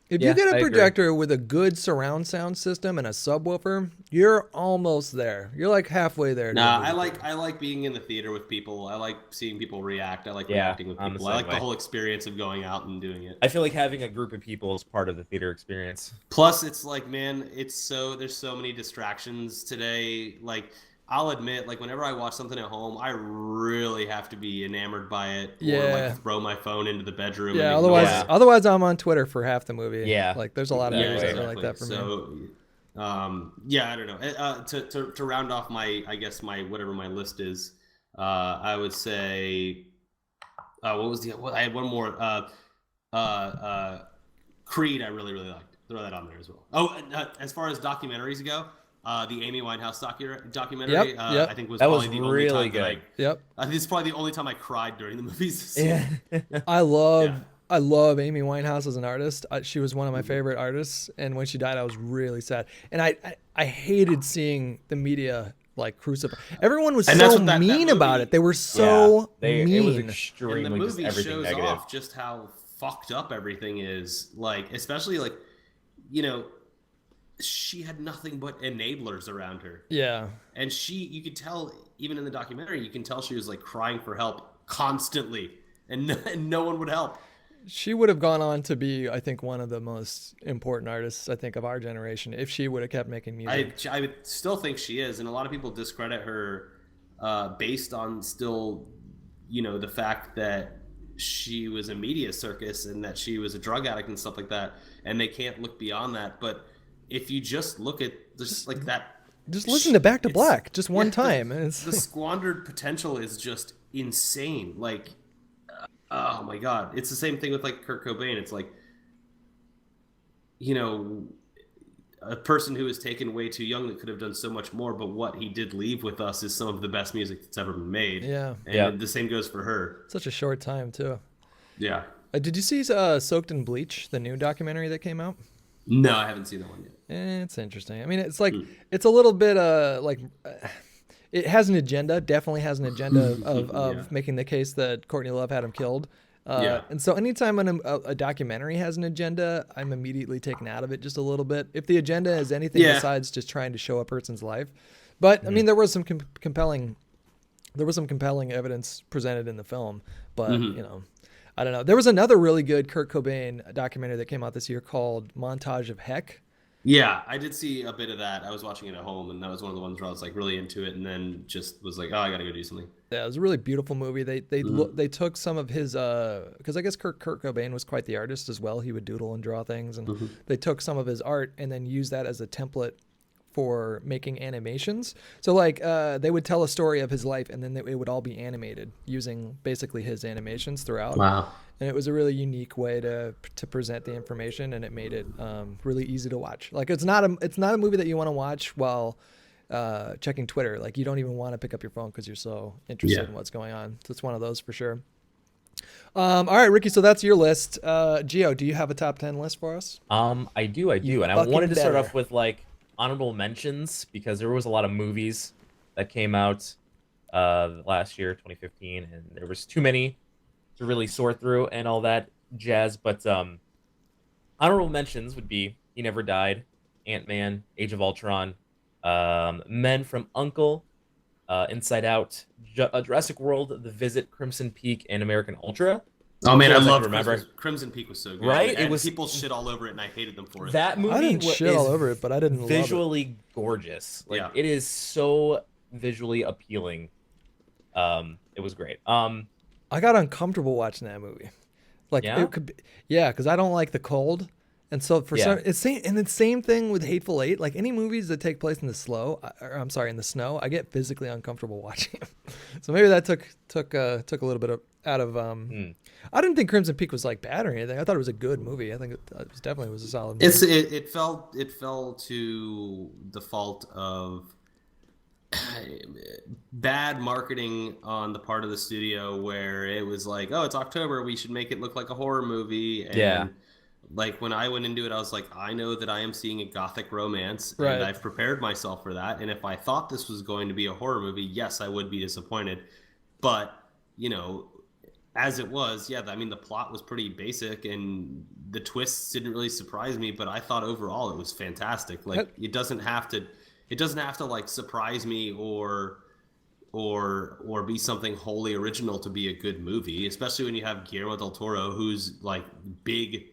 Speaker 1: If you get a projector with a good surround sound system and a subwoofer, you're almost there. You're like halfway there.
Speaker 3: Nah, I like being in the theater with people. I like seeing people react. I like reacting with people. I like the whole experience of going out and doing it.
Speaker 2: I feel like having a group of people is part of the theater experience.
Speaker 3: Plus, it's like, man, there's so many distractions today. Like, I'll admit, like, whenever I watch something at home, I really have to be enamored by it.
Speaker 1: Yeah.
Speaker 3: Or, like, throw my phone into the bedroom.
Speaker 1: Yeah, otherwise I'm on Twitter for half the movie.
Speaker 2: Yeah.
Speaker 1: Like, there's a lot of movies that are like that for me.
Speaker 3: So, yeah, I don't know. To round off my whatever my list is, I would say, I had one more. Creed, I really liked. Throw that on there as well. Oh, as far as documentaries go, the Amy Winehouse documentary, I think was probably the only time good. I think it's probably the only time I cried during the movies.
Speaker 1: Yeah. I love Amy Winehouse as an artist. She was one of my favorite artists, and when she died, I was really sad. And I hated seeing the media like crucify. Everyone was so mean about it. They were so mean.
Speaker 2: It was extremely
Speaker 3: and the movie
Speaker 2: just everything
Speaker 3: shows
Speaker 2: negative.
Speaker 3: off just how fucked up everything is. Like, especially like, you know, she had nothing but enablers around her.
Speaker 1: Yeah.
Speaker 3: And you could tell, even in the documentary, you can tell she was like crying for help constantly, and no one would help.
Speaker 1: She would have gone on to be, I think, one of the most important artists, I think, of our generation if she would have kept making music.
Speaker 3: I would still think she is, and a lot of people discredit her based on still, you know, the fact that she was a media circus and that she was a drug addict and stuff like that, and they can't look beyond that. But if you just look at just like that,
Speaker 1: just listen to Back to Black just one time.
Speaker 3: The squandered potential is just insane. Like, oh my God. It's the same thing with like Kurt Cobain. It's like, you know, a person who was taken way too young that could have done so much more, but what he did leave with us is some of the best music that's ever been made.
Speaker 1: Yeah.
Speaker 3: And the same goes for her.
Speaker 1: Such a short time too.
Speaker 3: Yeah.
Speaker 1: Did you see Soaked in Bleach, the new documentary that came out?
Speaker 3: No, I haven't seen that one yet.
Speaker 1: It's interesting. I mean, it's like it's a little bit it has an agenda. Definitely has an agenda of making the case that Courtney Love had him killed. And so anytime a documentary has an agenda, I'm immediately taken out of it just a little bit. If the agenda is anything besides just trying to show a person's life, but I mean, there was some compelling evidence presented in the film, but you know. I don't know. There was another really good Kurt Cobain documentary that came out this year called Montage of Heck.
Speaker 3: Yeah, I did see a bit of that. I was watching it at home, and that was one of the ones where I was like really into it, and then just was like, oh, I got to go do something.
Speaker 1: Yeah, it was a really beautiful movie. They took some of his because I guess Kurt Cobain was quite the artist as well. He would doodle and draw things, and they took some of his art and then used that as a template for making animations. So like they would tell a story of his life, and then it would all be animated using basically his animations throughout.
Speaker 3: Wow.
Speaker 1: And it was a really unique way to present the information, and it made it really easy to watch. Like it's not a movie that you want to watch while checking Twitter. Like you don't even want to pick up your phone because you're so interested in what's going on. So it's one of those for sure. All right, Ricky. So that's your list. Gio, do you have a top 10 list for us?
Speaker 2: I do, and I wanted to start off with like honorable mentions because there was a lot of movies that came out last year, 2015, and there was too many to really sort through and all that jazz. But Honorable mentions would be He Never Died, Ant-Man, Age of Ultron, Men from U.N.C.L.E., Inside Out, Jurassic World, The Visit, Crimson Peak, and American Ultra.
Speaker 3: Oh man, I
Speaker 2: Those
Speaker 3: love
Speaker 2: can remember.
Speaker 3: Crimson Peak was so good.
Speaker 2: Right?
Speaker 3: And
Speaker 2: It was
Speaker 3: people shit all over it, and I hated them for it.
Speaker 2: that movie.
Speaker 1: I didn't shit all over it, but I didn't love it.
Speaker 2: Visually gorgeous. Like
Speaker 3: Yeah.
Speaker 2: it is so visually appealing. It was great.
Speaker 1: I got uncomfortable watching that movie. Like
Speaker 2: Yeah?
Speaker 1: it could be, yeah, because I don't like the cold, and so for
Speaker 2: Yeah.
Speaker 1: some, it's the same thing with Hateful Eight. Like any movies that take place in the in the snow, I get physically uncomfortable watching them. So maybe that took a little bit out of. I didn't think Crimson Peak was like bad or anything. I thought it was a good movie. I think it definitely was a solid movie.
Speaker 3: It fell to the fault of bad marketing on the part of the studio, where it was like, oh, it's October, we should make it look like a horror movie. And
Speaker 2: Yeah.
Speaker 3: like when I went into it, I was like, I know that I am seeing a gothic romance,
Speaker 1: Right.
Speaker 3: and I've prepared myself for that. And if I thought this was going to be a horror movie, yes, I would be disappointed. But, you know, as it was, yeah, I mean, the plot was pretty basic and the twists didn't really surprise me, but I thought overall it was fantastic. Like it doesn't have to like surprise me or be something wholly original to be a good movie, especially when you have Guillermo del Toro, who's like big,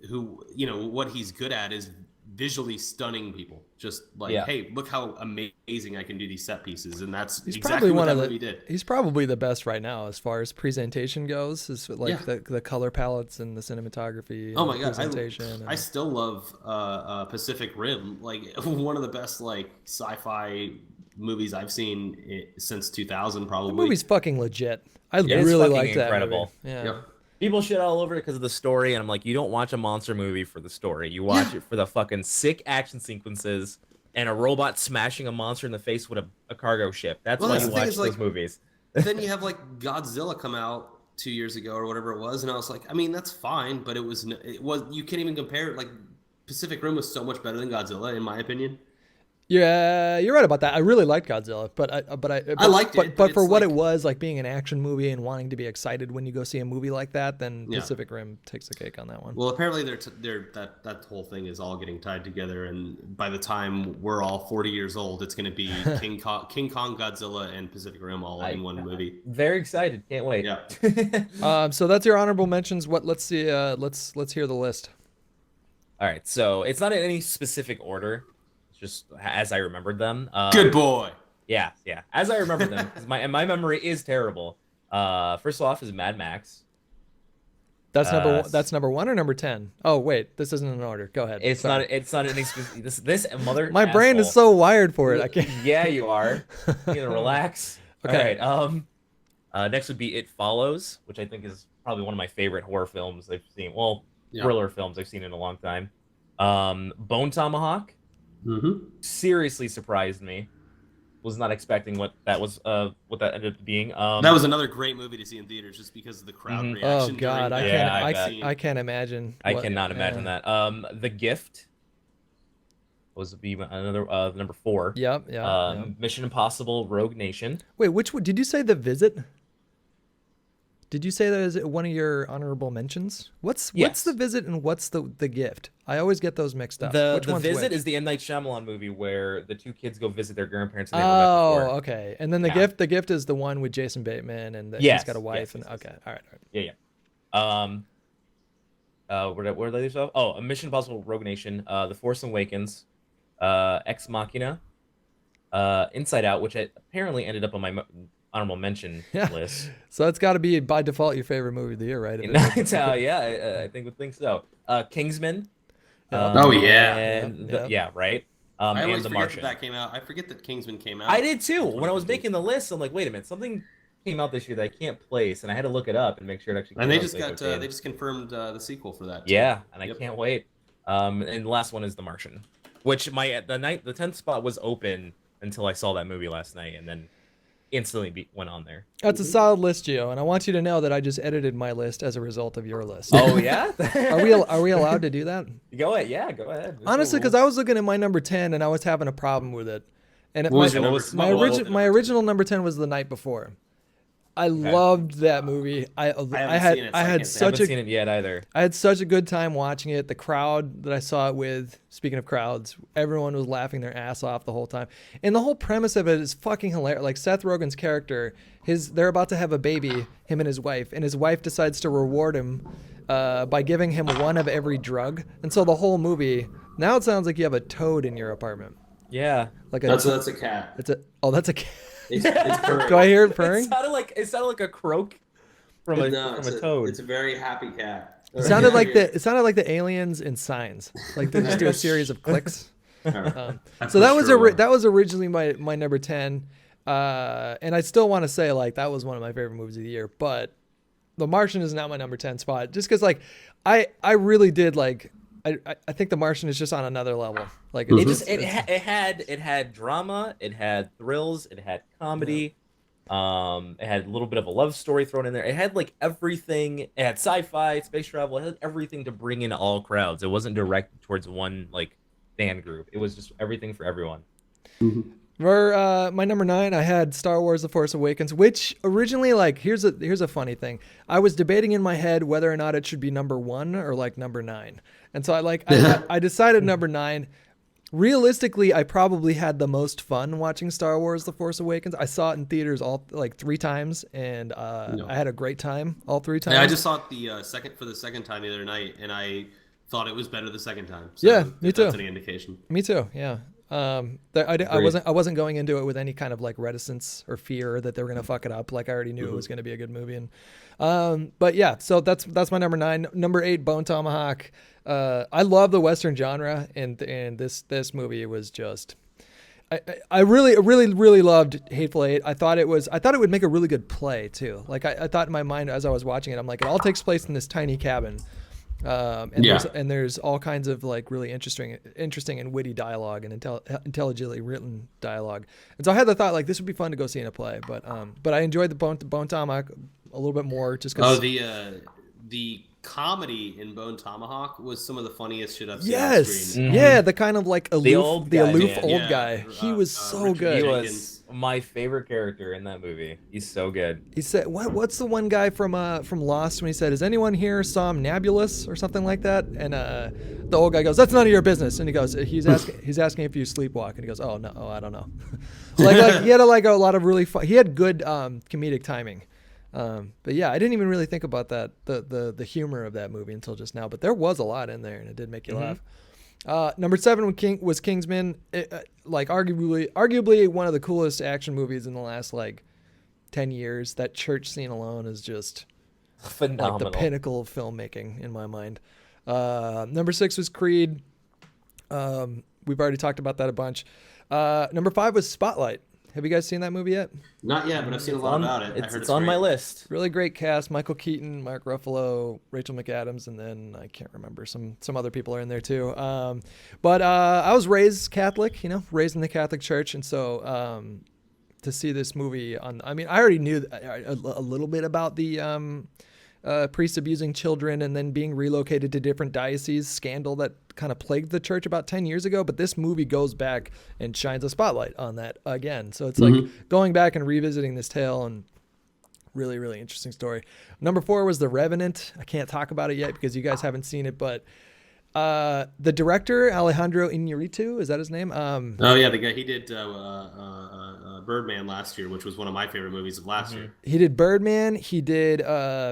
Speaker 3: who, you know, what he's good at is visually stunning people. Just like, hey, look how amazing I can do these set pieces, and
Speaker 1: He's
Speaker 3: exactly
Speaker 1: probably
Speaker 3: what
Speaker 1: one
Speaker 3: that
Speaker 1: of
Speaker 3: movie did.
Speaker 1: He's probably the best right now as far as presentation goes. Is like the color palettes and the cinematography.
Speaker 3: Oh
Speaker 1: and
Speaker 3: my god,
Speaker 1: presentation.
Speaker 3: I still love Pacific Rim, like one of the best like sci-fi movies I've seen since 2000, probably.
Speaker 1: The movie's fucking legit. I
Speaker 2: It's
Speaker 1: really
Speaker 2: fucking
Speaker 1: like that
Speaker 2: incredible.
Speaker 1: movie. Yeah.
Speaker 3: Yep.
Speaker 2: People shit all over it because of the story, and I'm like, you don't watch a monster movie for the story. You watch it for the fucking sick action sequences and a robot smashing a monster in the face with a cargo ship. That's why you watch those movies.
Speaker 3: Then you have like Godzilla come out 2 years ago or whatever it was, and I was like, I mean, that's fine, but it was you can't even compare it. Like Pacific Rim was so much better than Godzilla, in my opinion.
Speaker 1: Yeah, you're right about that. I really liked Godzilla, but I
Speaker 3: liked it,
Speaker 1: But for
Speaker 3: it's
Speaker 1: what
Speaker 3: like,
Speaker 1: it was, like being an action movie and wanting to be excited when you go see a movie like that, then
Speaker 3: Yeah.
Speaker 1: Pacific Rim takes the cake on that one.
Speaker 3: Well, apparently that whole thing is all getting tied together, and by the time we're all 40 years old, it's going to be King Kong, Godzilla, and Pacific Rim all in one movie.
Speaker 2: Very excited. Can't wait.
Speaker 3: Yeah.
Speaker 1: So that's your honorable mentions. Let's see. Let's hear the list.
Speaker 2: All right. So it's not in any specific order. Just as I remembered them.
Speaker 3: Good boy.
Speaker 2: Yeah. As I remember them, because my memory is terrible. First off is Mad Max.
Speaker 1: That's number one. That's number 1 or number 10. Oh wait, this isn't in order. Go ahead.
Speaker 2: It's
Speaker 1: Sorry.
Speaker 2: not. It's not an this mother.
Speaker 1: My brain is so wired for it. I can't.
Speaker 2: Yeah, you are. You gotta relax.
Speaker 1: Okay.
Speaker 2: All right. Next would be It Follows, which I think is probably one of my favorite horror films I've seen. Well, thriller films I've seen in a long time. Bone Tomahawk.
Speaker 3: Mm-hmm.
Speaker 2: Seriously surprised me. Was not expecting what that ended up being.
Speaker 3: That was another great movie to see in theaters, just because of the crowd reaction.
Speaker 1: Oh God, I can't imagine.
Speaker 2: I cannot imagine that. The Gift was another number 4.
Speaker 1: Yep.
Speaker 2: Mission Impossible: Rogue Nation.
Speaker 1: Wait, which one did you say? The Visit? Did you say that as one of your honorable mentions? What's The Visit and what's the Gift? I always get those mixed up.
Speaker 2: The
Speaker 1: Which one's
Speaker 2: Visit
Speaker 1: which?
Speaker 2: is the M. Night Shyamalan movie where the two kids go visit their grandparents and they never met before.
Speaker 1: Okay. And then the Gift is the one with Jason Bateman and he's got a wife. Okay. All right.
Speaker 2: Yeah. Where did they stop? Oh, Mission Impossible: Rogue Nation, The Force Awakens, Ex Machina, Inside Out, which apparently ended up on my honorable mention list.
Speaker 1: So that's got to be by default your favorite movie of the year, right?
Speaker 2: I think so. Kingsman. Right.
Speaker 3: I always
Speaker 2: and The
Speaker 3: forget
Speaker 2: Martian.
Speaker 3: that came out. I forget that Kingsman came out.
Speaker 2: I did too. When I was making the list, I'm like, wait a minute, something came out this year that I can't place, and I had to look it up and make sure it actually.
Speaker 3: And they just confirmed the sequel for that.
Speaker 2: Yeah, and I can't wait. And the last one is The Martian, which the 10th spot was open until I saw that movie last night, and then instantly went on there.
Speaker 1: That's a solid list, Gio, and I want you to know that I just edited my list as a result of your list.
Speaker 2: Oh yeah?
Speaker 1: Are we allowed to do that?
Speaker 2: Go ahead. Yeah, go ahead.
Speaker 1: Honestly, because I was looking at my number 10 and I was having a problem with it. And my original number 10 was The Night Before. I loved that movie. I had such
Speaker 2: seen it yet either.
Speaker 1: I had such a good time watching it. The crowd that I saw it with, speaking of crowds, everyone was laughing their ass off the whole time. And the whole premise of it is fucking hilarious. Like Seth Rogen's character, they're about to have a baby, him and his wife decides to reward him by giving him one of every drug. And so the whole movie, now it sounds like you have a toad in your apartment.
Speaker 2: Yeah.
Speaker 3: That's a cat.
Speaker 1: That's a cat.
Speaker 3: It's purring.
Speaker 1: Do I hear it purring?
Speaker 2: It sounded like a croak from a toad.
Speaker 3: It's a very happy cat.
Speaker 1: It sounded like the aliens in Signs. Like they just do a series of clicks. So that was originally my number 10, and I still want to say like that was one of my favorite movies of the year. But The Martian is not my number 10 spot, just because like I really did like. I think The Martian is just on another level. Like
Speaker 2: it had drama, it had thrills, it had comedy, it had a little bit of a love story thrown in there. It had like everything. It had sci-fi, space travel. It had everything to bring in all crowds. It wasn't directed towards one like fan group. It was just everything for everyone.
Speaker 1: For my number 9, I had Star Wars: The Force Awakens, which originally, like, here's a funny thing. I was debating in my head whether or not it should be number 1 or like number 9, and so I decided number 9. Realistically, I probably had the most fun watching Star Wars: The Force Awakens. I saw it in theaters all like 3 times, and I had a great time all 3 times.
Speaker 3: Yeah, I just saw it for the second time the other night, and I thought it was better the second time. So
Speaker 1: yeah, me too.
Speaker 3: That's any indication.
Speaker 1: Me too. Yeah. I wasn't going into it with any kind of like reticence or fear that they were gonna fuck it up. Like I already knew it was gonna be a good movie. And but yeah, so that's my number 9. Number 8, Bone Tomahawk. I love the Western genre, and this movie was just. I really loved Hateful Eight. I thought it would make a really good play too. Like I thought in my mind as I was watching it, I'm like, it all takes place in this tiny cabin. There's all kinds of like really interesting and witty dialogue and intelligently written dialogue. And so I had the thought like this would be fun to go see in a play, but I enjoyed the Bone Tomahawk a little bit more just because.
Speaker 3: The comedy in Bone Tomahawk was some of the funniest shit I've seen on screen.
Speaker 1: Yeah, the kind of like aloof old
Speaker 2: guy.
Speaker 1: Guy. He was so good.
Speaker 2: He was my favorite character in that movie. He's so good.
Speaker 1: He said, "What's the one guy from Lost when he said, 'Is anyone here somnambulous?' or something like that?" And the old guy goes, "That's none of your business." And he goes, "He's asking if you sleepwalk." And he goes, "Oh no, I don't know." like he had a lot of really fun. He had good comedic timing. But yeah, I didn't even really think about that the humor of that movie until just now. But there was a lot in there, and it did make you laugh. Number 7 was Kingsman. Like arguably one of the coolest action movies in the last like 10 years. That church scene alone is just
Speaker 2: phenomenal.
Speaker 1: Like the pinnacle of filmmaking in my mind. Number 6 was Creed. We've already talked about that a bunch. Number 5 was Spotlight. Have you guys seen that movie yet?
Speaker 3: Not yet, but I've seen a lot about it.
Speaker 2: It's on my list.
Speaker 1: Really great cast: Michael Keaton, Mark Ruffalo, Rachel McAdams, and then I can't remember, some other people are in there too. But I was raised Catholic, raised in the Catholic Church, and so to see this movie I already knew a little bit about the priests abusing children and then being relocated to different dioceses scandal that kind of plagued the church about 10 years ago. But this movie goes back and shines a spotlight on that again. So it's like going back and revisiting this tale, and really, really interesting story. Number 4 was The Revenant. I can't talk about it yet because you guys haven't seen it, but the director, Alejandro Iñárritu, is that his name?
Speaker 3: The guy, he did Birdman last year, which was one of my favorite movies of last year.
Speaker 1: He did Birdman. He did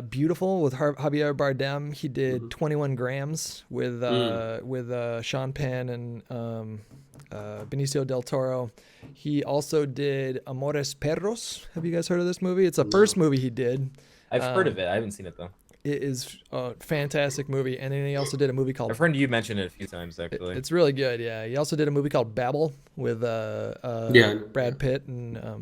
Speaker 1: Beautiful with Javier Bardem. He did 21 Grams with Sean Penn and Benicio del Toro. He also did Amores Perros. Have you guys heard of this movie? It's the first movie he did.
Speaker 2: I've heard of it. I haven't seen it though.
Speaker 1: It is a fantastic movie. And then he also did a movie called...
Speaker 2: I've heard you mention it a few times, actually.
Speaker 1: It's really good, yeah. He also did a movie called Babel with Brad Pitt and a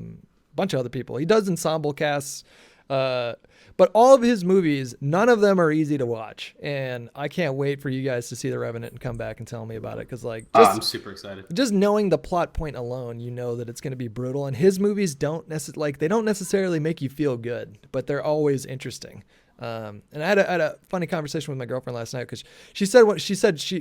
Speaker 1: bunch of other people. He does ensemble casts. But all of his movies, none of them are easy to watch. And I can't wait for you guys to see The Revenant and come back and tell me about it. Because
Speaker 3: I'm super excited.
Speaker 1: Just knowing the plot point alone, you know that it's going to be brutal. And his movies don't necessarily make you feel good, but they're always interesting. And I had a funny conversation with my girlfriend last night because she said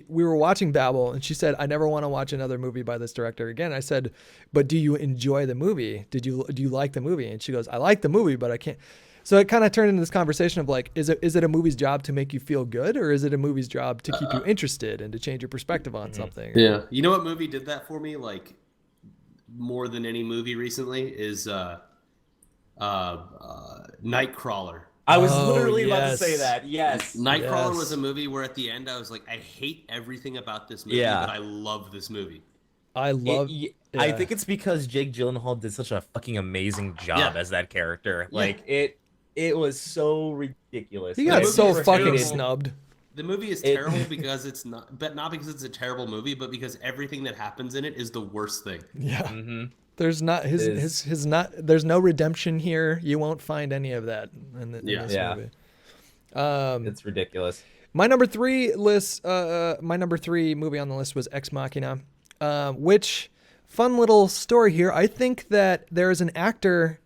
Speaker 1: we were watching Babel and she said, I never want to watch another movie by this director again. I said, but do you enjoy the movie? Do you like the movie? And she goes, I like the movie, but I can't. So it kind of turned into this conversation of like, is it a movie's job to make you feel good, or is it a movie's job to keep you interested and to change your perspective on something?
Speaker 3: Yeah. You know what movie did that for me? Like more than any movie recently is Nightcrawler.
Speaker 2: I was literally about to say that. Yes.
Speaker 3: Nightcrawler was a movie where at the end I was like, I hate everything about this movie, but I love this movie.
Speaker 2: I think it's because Jake Gyllenhaal did such a fucking amazing job as that character. Like it was so ridiculous.
Speaker 1: He got so fucking snubbed.
Speaker 3: The movie is terrible because it's not, but not because it's a terrible movie, but because everything that happens in it is the worst thing.
Speaker 1: Yeah. Mm-hmm. There's not there's no redemption here. You won't find any of that in this movie.
Speaker 2: It's ridiculous.
Speaker 1: My number 3 movie on the list was Ex Machina, which fun little story here. I think that there is an actor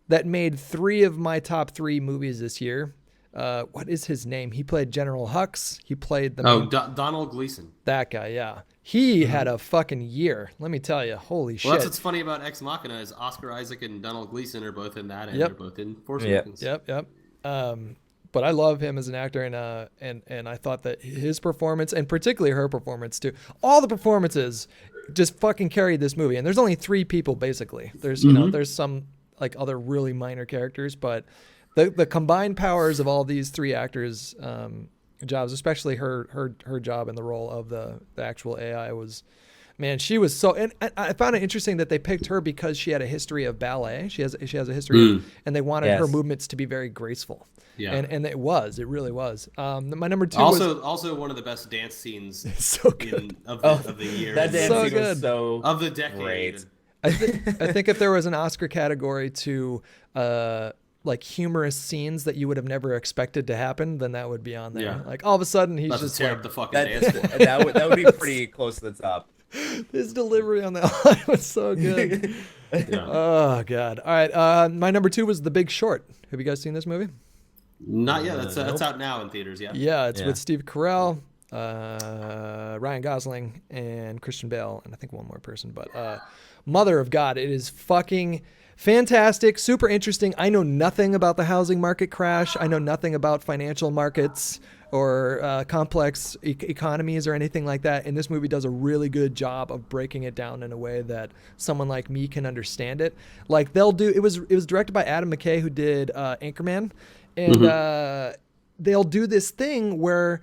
Speaker 1: that made 3 of my top 3 movies this year. What is his name? He played General Hux. He played
Speaker 3: Donald Gleason.
Speaker 1: That guy, yeah. He had a fucking year. Let me tell you. Holy shit.
Speaker 3: Well, that's what's funny about Ex Machina is Oscar Isaac and Donald Gleason are both in that, and they're both in Force Awakens.
Speaker 1: Yep. But I love him as an actor, and I thought that his performance, and particularly her performance too, all the performances just fucking carried this movie. And there's only 3 people basically. There's there's some like other really minor characters, but the combined powers of all these 3 actors' jobs, especially her job in the role of the actual AI was, man, she was so. And I found it interesting that they picked her because she had a history of ballet. She has a history, and they wanted her movements to be very graceful. Yeah, and it really was. My number 2
Speaker 3: also one of the best dance scenes
Speaker 1: so good.
Speaker 3: Of the year.
Speaker 2: That dance scene was so
Speaker 3: of the decade.
Speaker 2: Great.
Speaker 1: I think if there was an Oscar category to like humorous scenes that you would have never expected to happen, then that would be on there. Yeah. Like all of a sudden he's just
Speaker 3: tear
Speaker 1: like
Speaker 3: up the fucking dance.
Speaker 2: that would be pretty close to the top.
Speaker 1: His delivery on that line was so good. Oh god. All right. My number 2 was The Big Short. Have you guys seen this movie?
Speaker 3: Not yet. That's out now in theaters.
Speaker 1: Yeah. It's with Steve Carell, Ryan Gosling, and Christian Bale, and I think one more person. But mother of God, it is fucking fantastic, super interesting. I know nothing about the housing market crash. I know nothing about financial markets or complex economies or anything like that. And this movie does a really good job of breaking it down in a way that someone like me can understand it. Like it was directed by Adam McKay, who did Anchorman, and they'll do this thing where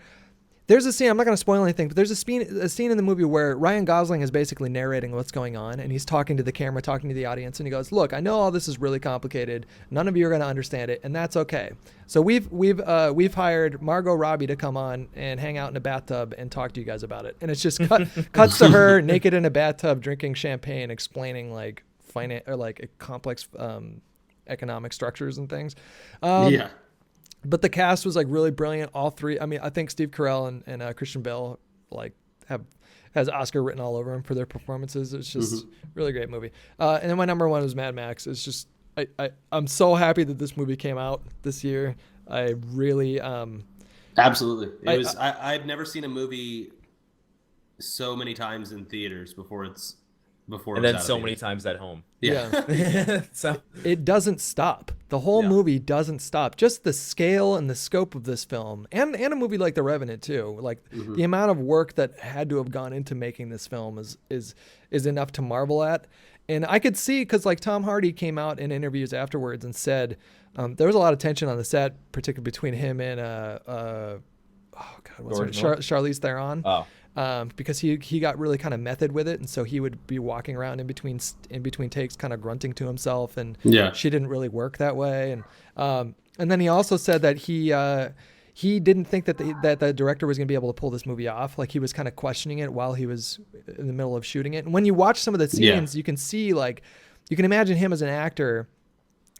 Speaker 1: there's a scene, I'm not going to spoil anything, but there's a scene in the movie where Ryan Gosling is basically narrating what's going on, and he's talking to the camera, talking to the audience, and he goes, look, I know all this is really complicated. None of you are going to understand it, and that's okay. So we've hired Margot Robbie to come on and hang out in a bathtub and talk to you guys about it. And it's just cuts to her naked in a bathtub drinking champagne, explaining like complex economic structures and things. But the cast was like really brilliant. All 3. I mean, I think Steve Carell and Christian Bale like has Oscar written all over them for their performances. It's just really great movie. And then my number 1 was Mad Max. It's just I'm so happy that this movie came out this year. I really
Speaker 3: absolutely. I'd never seen a movie so many times in theaters before. And
Speaker 2: then so many times at home.
Speaker 1: Yeah.
Speaker 2: So
Speaker 1: it doesn't stop. The whole movie doesn't stop. Just the scale and the scope of this film, and a movie like The Revenant too. Like the amount of work that had to have gone into making this film is enough to marvel at. And I could see, because like Tom Hardy came out in interviews afterwards and said there was a lot of tension on the set, particularly between him and Charlize Theron. Because he got really kind of method with it, and so he would be walking around in between takes, kind of grunting to himself, and she didn't really work that way. And then he also said that he didn't think that the director was going to be able to pull this movie off. Like he was kind of questioning it while he was in the middle of shooting it. And when you watch some of the scenes, you can see, like, you can imagine him as an actor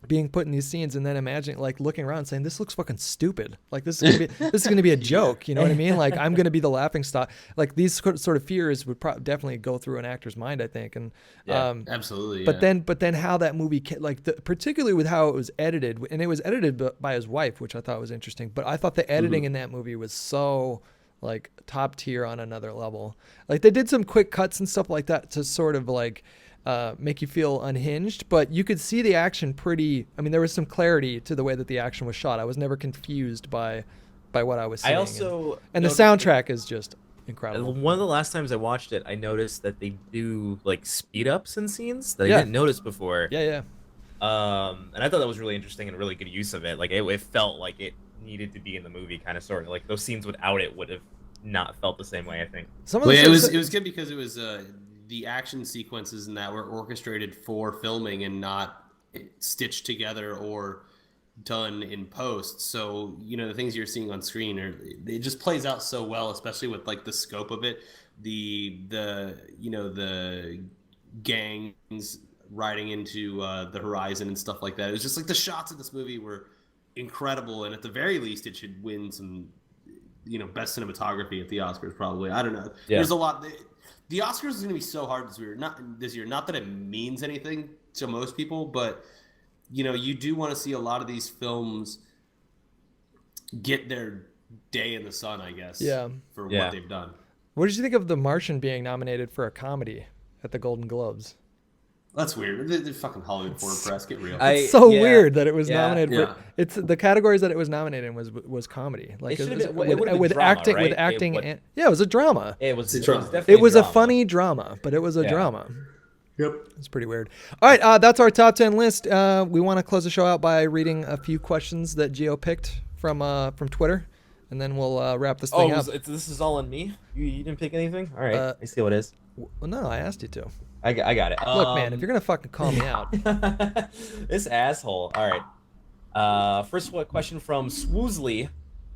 Speaker 1: being put in these scenes and then imagining, like, looking around saying, this looks fucking stupid. Like, this is gonna be a joke. You know what I mean? Like, I'm gonna be the laughing stock. Like, these sort of fears would definitely go through an actor's mind, I think. And
Speaker 3: absolutely.
Speaker 1: But then how that movie, particularly with how it was edited, and it was edited by his wife, which I thought was interesting. But I thought the editing in that movie was so, like, top tier on another level. Like, they did some quick cuts and stuff like that to sort of, like, make you feel unhinged, but you could see the action there was some clarity to the way that the action was shot. I was never confused by what I was seeing. And the soundtrack is just incredible.
Speaker 2: One of the last times I watched it, I noticed that they do, like, speed ups in scenes that I didn't notice before.
Speaker 1: Yeah.
Speaker 2: And I thought that was really interesting and a really good use of it. Like, it felt like it needed to be in the movie, kind of, sort of. Like, those scenes without it would have not felt the same way, I think.
Speaker 3: It was good because it was the action sequences in that were orchestrated for filming and not stitched together or done in post. So, the things you're seeing on screen it just plays out so well, especially with, like, the scope of it, the gangs riding into the horizon and stuff like that. It was just like the shots of this movie were incredible, and at the very least it should win some best cinematography at the Oscars, probably. I don't know. There's a lot. The Oscars is going to be so hard this year. Not that it means anything to most people, but you do want to see a lot of these films get their day in the sun, I guess.
Speaker 1: Yeah.
Speaker 3: For what they've done.
Speaker 1: What did you think of The Martian being nominated for a comedy at the Golden Globes?
Speaker 3: That's weird. They're fucking Hollywood Foreign Press. Get real.
Speaker 1: It's so weird that it was nominated. For, it's the categories that it was nominated in was comedy. Like with acting, right? It was a drama.
Speaker 2: It was
Speaker 1: a funny drama, but it was a drama.
Speaker 3: Yep.
Speaker 1: It's pretty weird. All right, that's our top 10 list. We want to close the show out by reading a few questions that Gio picked from Twitter, and then we'll wrap this thing up.
Speaker 2: This is all on me? You didn't pick anything? All right, I see what it is.
Speaker 1: Well, no, I asked you to.
Speaker 2: I got it.
Speaker 1: Look, man, if you're gonna fucking call me out,
Speaker 2: this asshole. All right. First question from Swoozley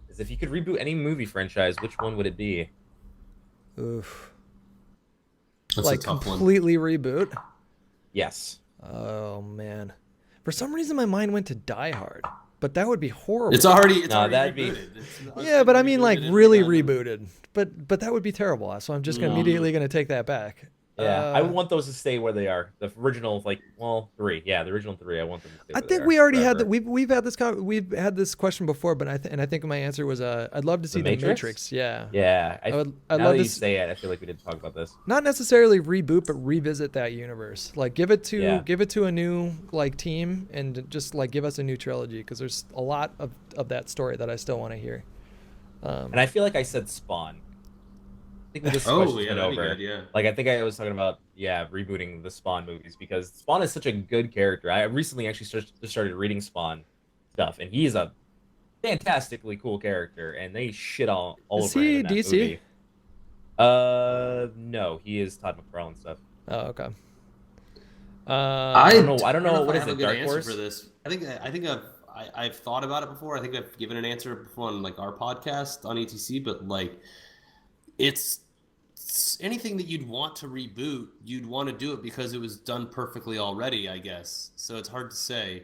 Speaker 2: is: if you could reboot any movie franchise, which one would it be?
Speaker 1: Oof.
Speaker 3: That's
Speaker 1: like, completely reboot?
Speaker 2: Yes.
Speaker 1: Oh man, for some reason my mind went to Die Hard, but that would be horrible.
Speaker 3: It's already
Speaker 2: that'd
Speaker 3: rebooted.
Speaker 1: But I mean, like, really rebooted. But that would be terrible. So I'm just immediately gonna take that back.
Speaker 2: Yeah, I would want those to stay where they are. The original, three. Yeah, the original three. I want them to stay.
Speaker 1: I think we already had that. We've had this question before, but I think my answer was I'd love to see the Matrix. Yeah.
Speaker 2: Yeah.
Speaker 1: I'd
Speaker 2: love
Speaker 1: to
Speaker 2: you say it. I feel like we didn't talk about this.
Speaker 1: Not necessarily reboot, but revisit that universe. Like, give it to a new, like, team, and just, like, give us a new trilogy, because there's a lot of that story that I still want to hear.
Speaker 2: And I feel like I said Spawn. I think this question's been over.
Speaker 3: Good,
Speaker 2: Like, I think I was talking about rebooting the Spawn movies, because Spawn is such a good character. I recently actually started reading Spawn stuff, and he's a fantastically cool character, and they shit all over him in that movie. No, he is Todd McFarlane stuff.
Speaker 1: Oh, okay.
Speaker 2: I don't know. What is it? Dark Horse?
Speaker 3: For this, I think I've thought about it before. I think I've given an answer before on, like, our podcast on ETC, but, like, it's anything that you'd want to reboot, you'd want to do it because it was done perfectly already, I guess. So it's hard to say.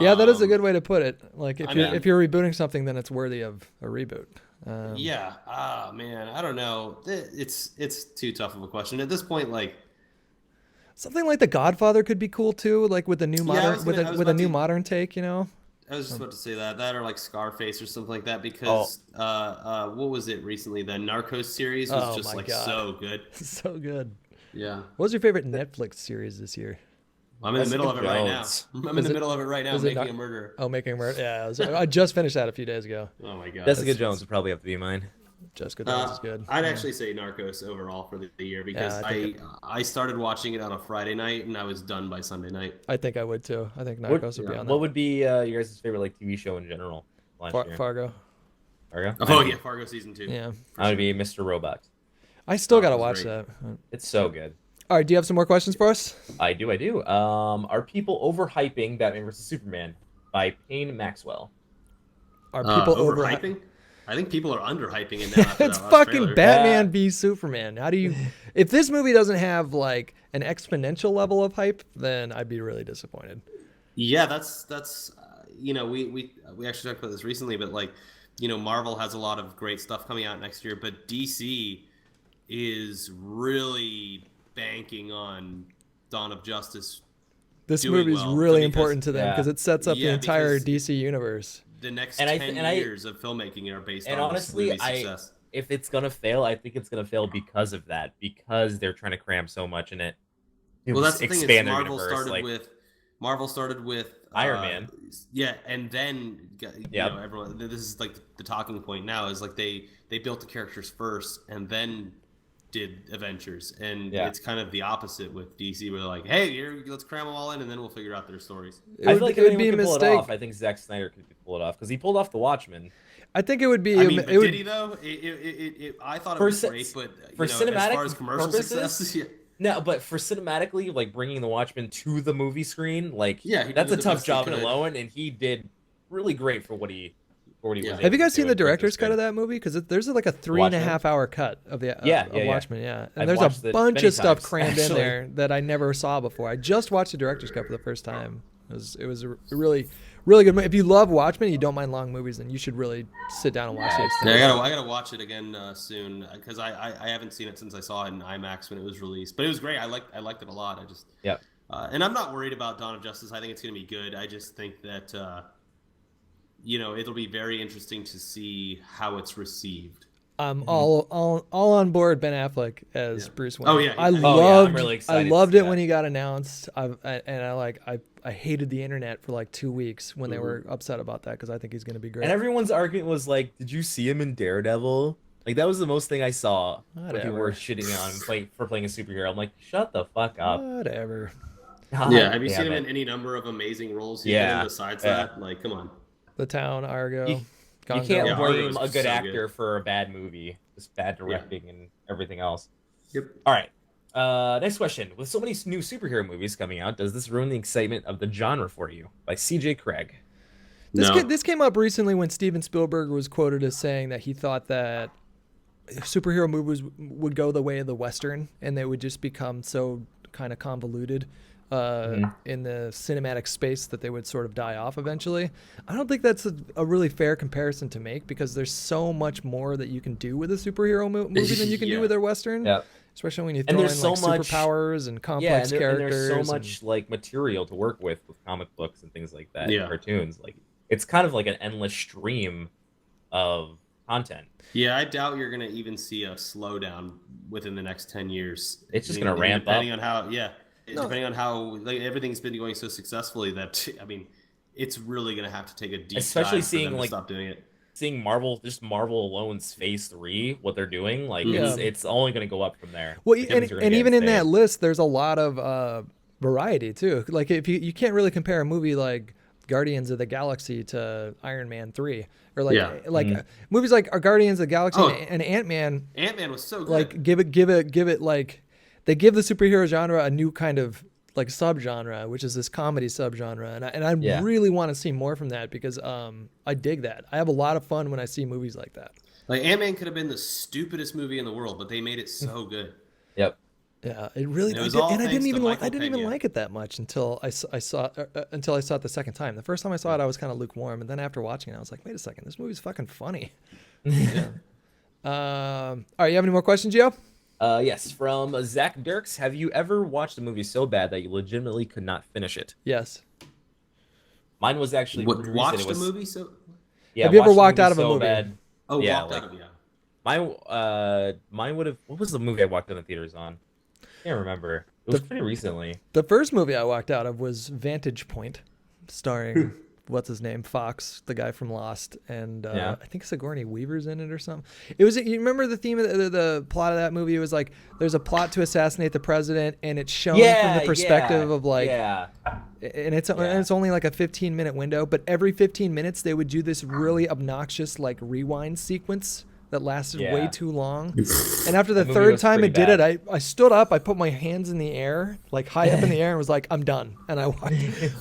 Speaker 1: Yeah, that is a good way to put it. Like, if you're rebooting something, then it's worthy of a reboot.
Speaker 3: Man, I don't know. It's too tough of a question at this point. Like,
Speaker 1: something like The Godfather could be cool too, like with a new modern modern take,
Speaker 3: I was just about to say that or like Scarface or something like that, because what was it recently? The Narcos series was just like so good.
Speaker 1: So good.
Speaker 3: Yeah.
Speaker 1: What was your favorite Netflix series this year?
Speaker 3: I'm in the middle of it right now. Making a Murderer.
Speaker 1: Oh, Making a Murderer. Yeah, I just finished that a few days ago.
Speaker 3: Oh my god.
Speaker 2: Jessica Jones would probably have to be mine.
Speaker 1: Jessica Jones is good.
Speaker 3: I'd actually say Narcos overall for the year, because I started watching it on a Friday night and I was done by Sunday night.
Speaker 1: I think I would too. I think Narcos would be on that.
Speaker 2: What would be your guys' favorite, like, TV show in general last year?
Speaker 1: Fargo.
Speaker 2: Fargo?
Speaker 3: Oh yeah, Fargo season 2.
Speaker 1: Yeah.
Speaker 2: I would be Mr. Robot.
Speaker 1: I still gotta watch that.
Speaker 2: It's so good.
Speaker 1: All right, do you have some more questions for us?
Speaker 2: I do. Are people overhyping Batman vs Superman by Payne Maxwell?
Speaker 1: Are people
Speaker 3: overhyping? I think people are underhyping it now.
Speaker 1: It's fucking Batman v Superman. How do you? If this movie doesn't have, like, an exponential level of hype, then I'd be really disappointed.
Speaker 3: Yeah, that's we actually talked about this recently, but like, Marvel has a lot of great stuff coming out next year, but DC is really banking on Dawn of Justice.
Speaker 1: This
Speaker 3: doing
Speaker 1: movie is
Speaker 3: well
Speaker 1: really
Speaker 3: because-
Speaker 1: important to them because it sets up the entire
Speaker 3: because
Speaker 1: DC universe.
Speaker 3: The next
Speaker 2: And
Speaker 3: 10 years of filmmaking are based on
Speaker 2: honestly,
Speaker 3: this movie's success.
Speaker 2: if it's gonna fail, I think it's gonna fail because of that, because they're trying to cram so much in it.
Speaker 3: Well, that's the thing.
Speaker 2: Expand their
Speaker 3: Marvel
Speaker 2: universe,
Speaker 3: started with
Speaker 2: Iron Man.
Speaker 3: Yeah, and then everyone. This is like the talking point now is like they built the characters first and then did Avengers, and it's kind of the opposite with DC. Where they're like, hey, let's cram them all in, and then we'll figure out their stories.
Speaker 2: I feel like
Speaker 1: it would be a
Speaker 2: anyone can pull it
Speaker 1: mistake.
Speaker 2: off. I think Zack Snyder could pull it off because he pulled off The Watchmen.
Speaker 1: I think it would be.
Speaker 3: I mean,
Speaker 1: it would,
Speaker 3: did he though? I thought it was great, but
Speaker 2: for cinematic
Speaker 3: as far as commercial
Speaker 2: purposes,
Speaker 3: success,
Speaker 2: no. But for cinematically, like bringing The Watchmen to the movie screen, like
Speaker 3: he
Speaker 2: that's a
Speaker 3: did the
Speaker 2: tough
Speaker 3: best he
Speaker 2: job
Speaker 3: could.
Speaker 2: alone, and he did really great for what he was.
Speaker 1: Have you guys seen the director's cut of that movie? Because there's like a 3.5 hour cut of the Watchmen. Yeah, and
Speaker 2: I've
Speaker 1: there's a
Speaker 2: watched
Speaker 1: bunch
Speaker 2: it
Speaker 1: of stuff
Speaker 2: many times,
Speaker 1: crammed in
Speaker 2: actually.
Speaker 1: there that I never saw before. I just watched the director's cut for the first time. It was a really really good movie. If you love Watchmen, you don't mind long movies, then you should really sit down and watch it.
Speaker 3: Yeah, I gotta watch it again soon because I haven't seen it since I saw it in IMAX when it was released. But it was great. I liked it a lot. And I'm not worried about Dawn of Justice. I think it's gonna be good. I just think that it'll be very interesting to see how it's received.
Speaker 1: I'm all on board Ben Affleck as Bruce Wayne.
Speaker 3: Oh yeah,
Speaker 2: I'm really excited
Speaker 1: I loved
Speaker 2: to see
Speaker 1: it when
Speaker 2: that.
Speaker 1: he got announced. I hated the internet for like 2 weeks when they were upset about that because I think he's going to be great.
Speaker 2: And everyone's argument was like, "Did you see him in Daredevil?" Like that was the most thing I saw. When people were shitting on him for playing a superhero. I'm like, "Shut the fuck up."
Speaker 1: Whatever.
Speaker 3: Yeah, have you seen him in any number of amazing roles he's been in besides that? Like, come on.
Speaker 1: The Town, Argo.
Speaker 2: You
Speaker 1: Gone
Speaker 2: can't
Speaker 1: Girl.
Speaker 2: blame a good
Speaker 3: so
Speaker 2: actor
Speaker 3: good.
Speaker 2: for a bad movie. Just bad directing and everything else.
Speaker 3: Yep.
Speaker 2: All right. Next question. With so many new superhero movies coming out, does this ruin the excitement of the genre for you? By C.J. Craig.
Speaker 1: This came up recently when Steven Spielberg was quoted as saying that he thought that superhero movies would go the way of the Western and they would just become so kind of convoluted in the cinematic space that they would sort of die off eventually. I don't think that's a really fair comparison to make because there's so much more that you can do with a superhero movie than you can do with a Western.
Speaker 2: Yeah.
Speaker 1: Especially when you throw in like superpowers and complex characters.
Speaker 2: And there's so much like material to work with comic books and things like that, and
Speaker 3: Yeah.
Speaker 2: cartoons. Like it's kind of like an endless stream of content.
Speaker 3: Yeah, I doubt you're gonna even see a slowdown within the next 10 years.
Speaker 2: It's just gonna ramp up.
Speaker 3: Depending on how like, everything's been going so successfully that it's really gonna have to take a deep
Speaker 2: Especially
Speaker 3: dive
Speaker 2: seeing
Speaker 3: for them to
Speaker 2: like
Speaker 3: stop doing it.
Speaker 2: Seeing Marvel alone's Phase 3, what they're doing, like
Speaker 1: Yeah.
Speaker 2: it's only going to go up from there.
Speaker 1: Well,
Speaker 2: The
Speaker 1: and
Speaker 2: things are gonna get
Speaker 1: even in
Speaker 2: insane.
Speaker 1: that list, there's a lot of variety too. Like if you can't really compare a movie like Guardians of the Galaxy to Iron Man 3 or movies like Guardians of the Galaxy and Ant-Man.
Speaker 3: Ant-Man was so good.
Speaker 1: Like give it like they give the superhero genre a new kind of like subgenre, which is this comedy subgenre, and I really want to see more from that because I dig that. I have a lot of fun when I see movies like that.
Speaker 3: Like Ant-Man could have been the stupidest movie in the world, but they made it so good.
Speaker 2: Yep.
Speaker 1: Yeah, it really.
Speaker 3: It was all
Speaker 1: I didn't
Speaker 3: thanks to
Speaker 1: even
Speaker 3: Michael
Speaker 1: I didn't even
Speaker 3: Pena.
Speaker 1: like it that much until I saw it the second time. The first time I saw it, I was kind of lukewarm, and then after watching it, I was like, wait a second, this movie's fucking funny. All right, you have any more questions, Gio?
Speaker 2: Yes, from Zach Dirks. Have you ever watched a movie so bad that you legitimately could not finish it?
Speaker 1: Yes.
Speaker 2: Mine was actually pretty
Speaker 3: Watched
Speaker 2: recent. It was,
Speaker 3: a movie so?
Speaker 2: Yeah,
Speaker 1: Have you ever
Speaker 2: watched
Speaker 1: walked out of a
Speaker 2: so
Speaker 1: movie?
Speaker 2: Bad.
Speaker 3: Oh,
Speaker 2: Yeah,
Speaker 3: walked
Speaker 2: like-
Speaker 3: out of
Speaker 2: Mine would have. What was the movie I walked in the theaters on? Can't remember. It was pretty recently.
Speaker 1: The first movie I walked out of was Vantage Point, starring what's his name, Fox, the guy from Lost, and I think Sigourney Weaver's in it or something. It was. You remember the theme of the plot of that movie? It was like there's a plot to assassinate the president, and it's shown from the perspective of like.
Speaker 2: Yeah.
Speaker 1: And it's only like a 15-minute window, but every 15 minutes they would do this really obnoxious like rewind sequence that lasted way too long. And after the
Speaker 2: movie
Speaker 1: third
Speaker 2: was
Speaker 1: time
Speaker 2: pretty
Speaker 1: it did
Speaker 2: bad.
Speaker 1: it, I stood up, I put my hands in the air, like high up in the air, and was like, I'm done. And I walked.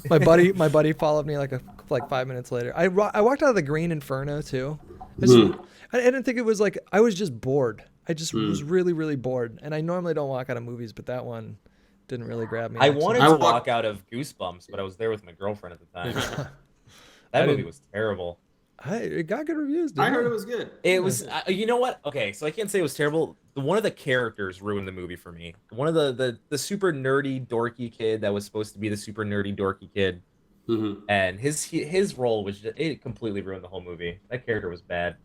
Speaker 1: my buddy followed me like 5 minutes later. I walked out of the Green Inferno too. I didn't think it was like I was just bored. I just was really really bored, and I normally don't walk out of movies, but that one didn't really grab me.
Speaker 2: I
Speaker 1: like,
Speaker 2: wanted
Speaker 1: so-
Speaker 2: to walk out of Goosebumps, but I was there with my girlfriend at the time. That movie was terrible.
Speaker 1: It got good reviews.
Speaker 3: I heard it was good.
Speaker 2: It was, you know what? Okay, so I can't say it was terrible. One of the characters ruined the movie for me. One of the super nerdy, dorky kid that was supposed to be the super nerdy, dorky kid, and his role was it completely ruined the whole movie. That character was bad.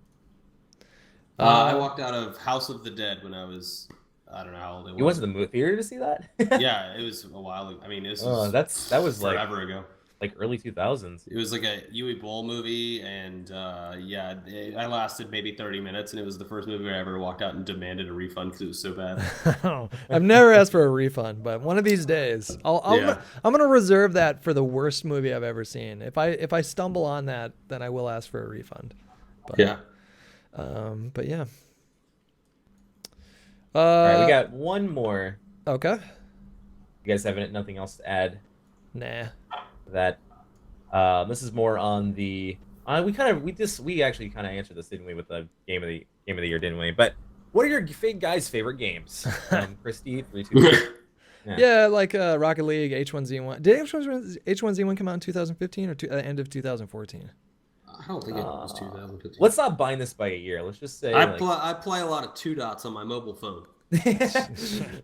Speaker 3: I walked out of House of the Dead when I was, I don't know how old it was.
Speaker 2: You went to the movie theater to see that?
Speaker 3: Yeah, it was a while ago. I mean, this was
Speaker 2: that was
Speaker 3: forever ago.
Speaker 2: Like early 2000s.
Speaker 3: It was like a Yui Bowl movie, and I lasted maybe 30 minutes, and it was the first movie where I ever walked out and demanded a refund because it was so bad.
Speaker 1: I've never asked for a refund, but one of these days, I'm gonna reserve that for the worst movie I've ever seen. If I stumble on that, then I will ask for a refund. But,
Speaker 3: yeah.
Speaker 1: But yeah.
Speaker 2: All right, we got one more.
Speaker 1: Okay.
Speaker 2: You guys have nothing else to add?
Speaker 1: Nah.
Speaker 2: That this is more on the we actually kind of answered this, didn't we, with the game of the year, didn't we? But what are your guys' favorite games? Christy, 3, 2, 1.
Speaker 1: Yeah, like Rocket League, H1Z1. Did H1Z1 come out in 2015 or end of 2014?
Speaker 3: I don't think it was 2015.
Speaker 2: Let's not bind this by a year. Let's just say
Speaker 3: I play a lot of Two Dots on my mobile phone.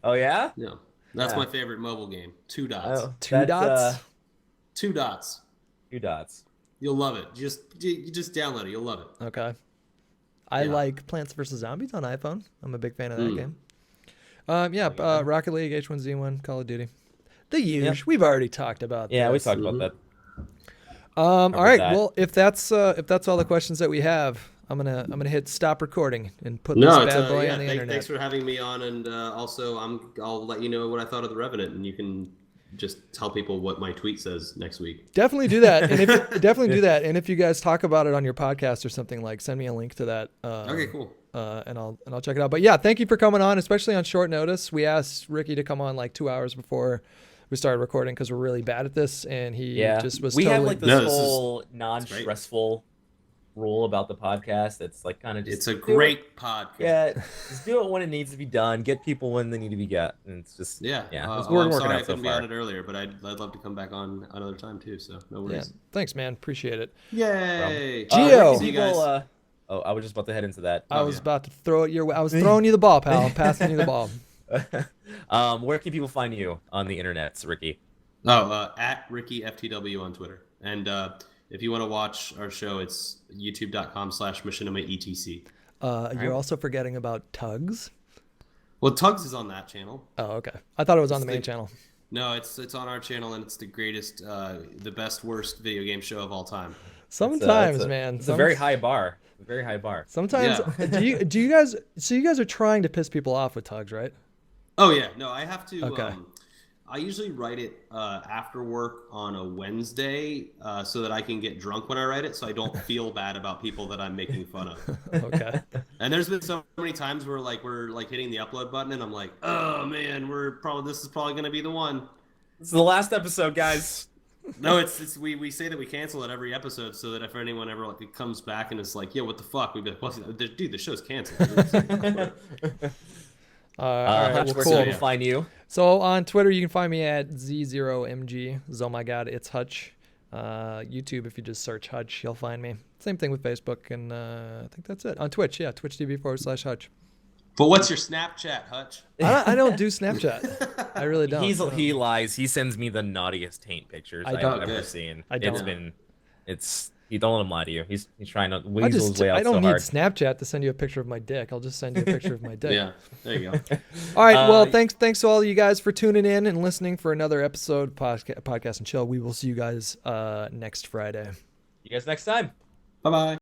Speaker 2: Oh yeah?
Speaker 3: No, that's my favorite mobile game. Two Dots.
Speaker 1: Oh, Two Dots.
Speaker 3: 2 dots.
Speaker 2: 2 dots.
Speaker 3: You'll love it. You just download it. You'll love it.
Speaker 1: Okay. I like Plants vs. Zombies on iPhone. I'm a big fan of that game. Rocket League, H1Z1, Call of Duty. The usual. Yep. We've already talked about
Speaker 2: Yeah, we talked about that.
Speaker 1: All right. Well, if that's all the questions that we have, I'm gonna hit stop recording and put this bad boy on the internet.
Speaker 3: Thanks for having me on, and also I'll let you know what I thought of The Revenant, and you can just tell people what my tweet says next week.
Speaker 1: Definitely do that, and if you guys talk about it on your podcast or something, like send me a link to that.
Speaker 3: Okay, cool.
Speaker 1: And I'll check it out. But yeah, thank you for coming on, especially on short notice. We asked Ricky to come on like 2 hours before we started recording because we're really bad at this, and he just was.
Speaker 2: We
Speaker 1: totally...
Speaker 2: have like this whole non-stressful rule about the podcast. It's like kind of just.
Speaker 3: It's a great podcast.
Speaker 2: Yeah, just do it when it needs to be done. Get people when they need to be got, and it's just
Speaker 3: yeah.
Speaker 2: We're
Speaker 3: sorry I
Speaker 2: so
Speaker 3: couldn't be
Speaker 2: far.
Speaker 3: on it earlier, but I'd love to come back on another time too. So no worries.
Speaker 1: Yeah, thanks, man. Appreciate it.
Speaker 3: Yay,
Speaker 1: Gio.
Speaker 3: See you guys.
Speaker 2: I was just about to head into that.
Speaker 1: I was about to throw it your way. I was throwing you the ball, pal. I'm passing you the ball.
Speaker 2: Where can people find you on the internet, Ricky?
Speaker 3: At Ricky FTW on Twitter. And if you want to watch our show, it's youtube.com/MachinimaETC.
Speaker 1: You're also forgetting about Tugs.
Speaker 3: Well, Tugs is on that channel.
Speaker 1: Oh, okay. I thought it was on the main channel.
Speaker 3: No, it's on our channel, and it's the greatest, the best, worst video game show of all time.
Speaker 1: Sometimes, man.
Speaker 2: It's a very high bar. Very high bar.
Speaker 1: Sometimes. Yeah. do you guys? So you guys are trying to piss people off with Tugs, right?
Speaker 3: Oh yeah. No, I have to.
Speaker 1: Okay.
Speaker 3: I usually write it after work on a Wednesday so that I can get drunk when I write it, so I don't feel bad about people that I'm making fun of.
Speaker 1: Okay.
Speaker 3: And there's been so many times where we're hitting the upload button, and I'm like, oh man, this is probably gonna be the one.
Speaker 2: This is the last episode, guys.
Speaker 3: No, it's we say that we cancel it every episode so that if anyone ever comes back and is like, yeah, what the fuck, we'd be like, well, dude, the show's canceled.
Speaker 2: Hutch, where can people find you?
Speaker 1: So on Twitter, you can find me at Z0MG. Oh my God, it's Hutch. YouTube, if you just search Hutch, you'll find me. Same thing with Facebook, and I think that's it. On Twitch, yeah, twitch.tv/Hutch.
Speaker 3: But what's your Snapchat, Hutch?
Speaker 1: I don't do Snapchat. I really don't.
Speaker 2: He lies. He sends me the naughtiest taint pictures I've ever seen. You don't let him lie to you. He's trying to weasel his way out so hard.
Speaker 1: I don't need Snapchat to send you a picture of my dick. I'll just send you a picture of my dick.
Speaker 3: Yeah, there you go.
Speaker 1: All right. Well, thanks to all you guys for tuning in and listening for another episode of Podcast and Chill. We will see you guys next Friday.
Speaker 2: See you guys next time.
Speaker 3: Bye-bye.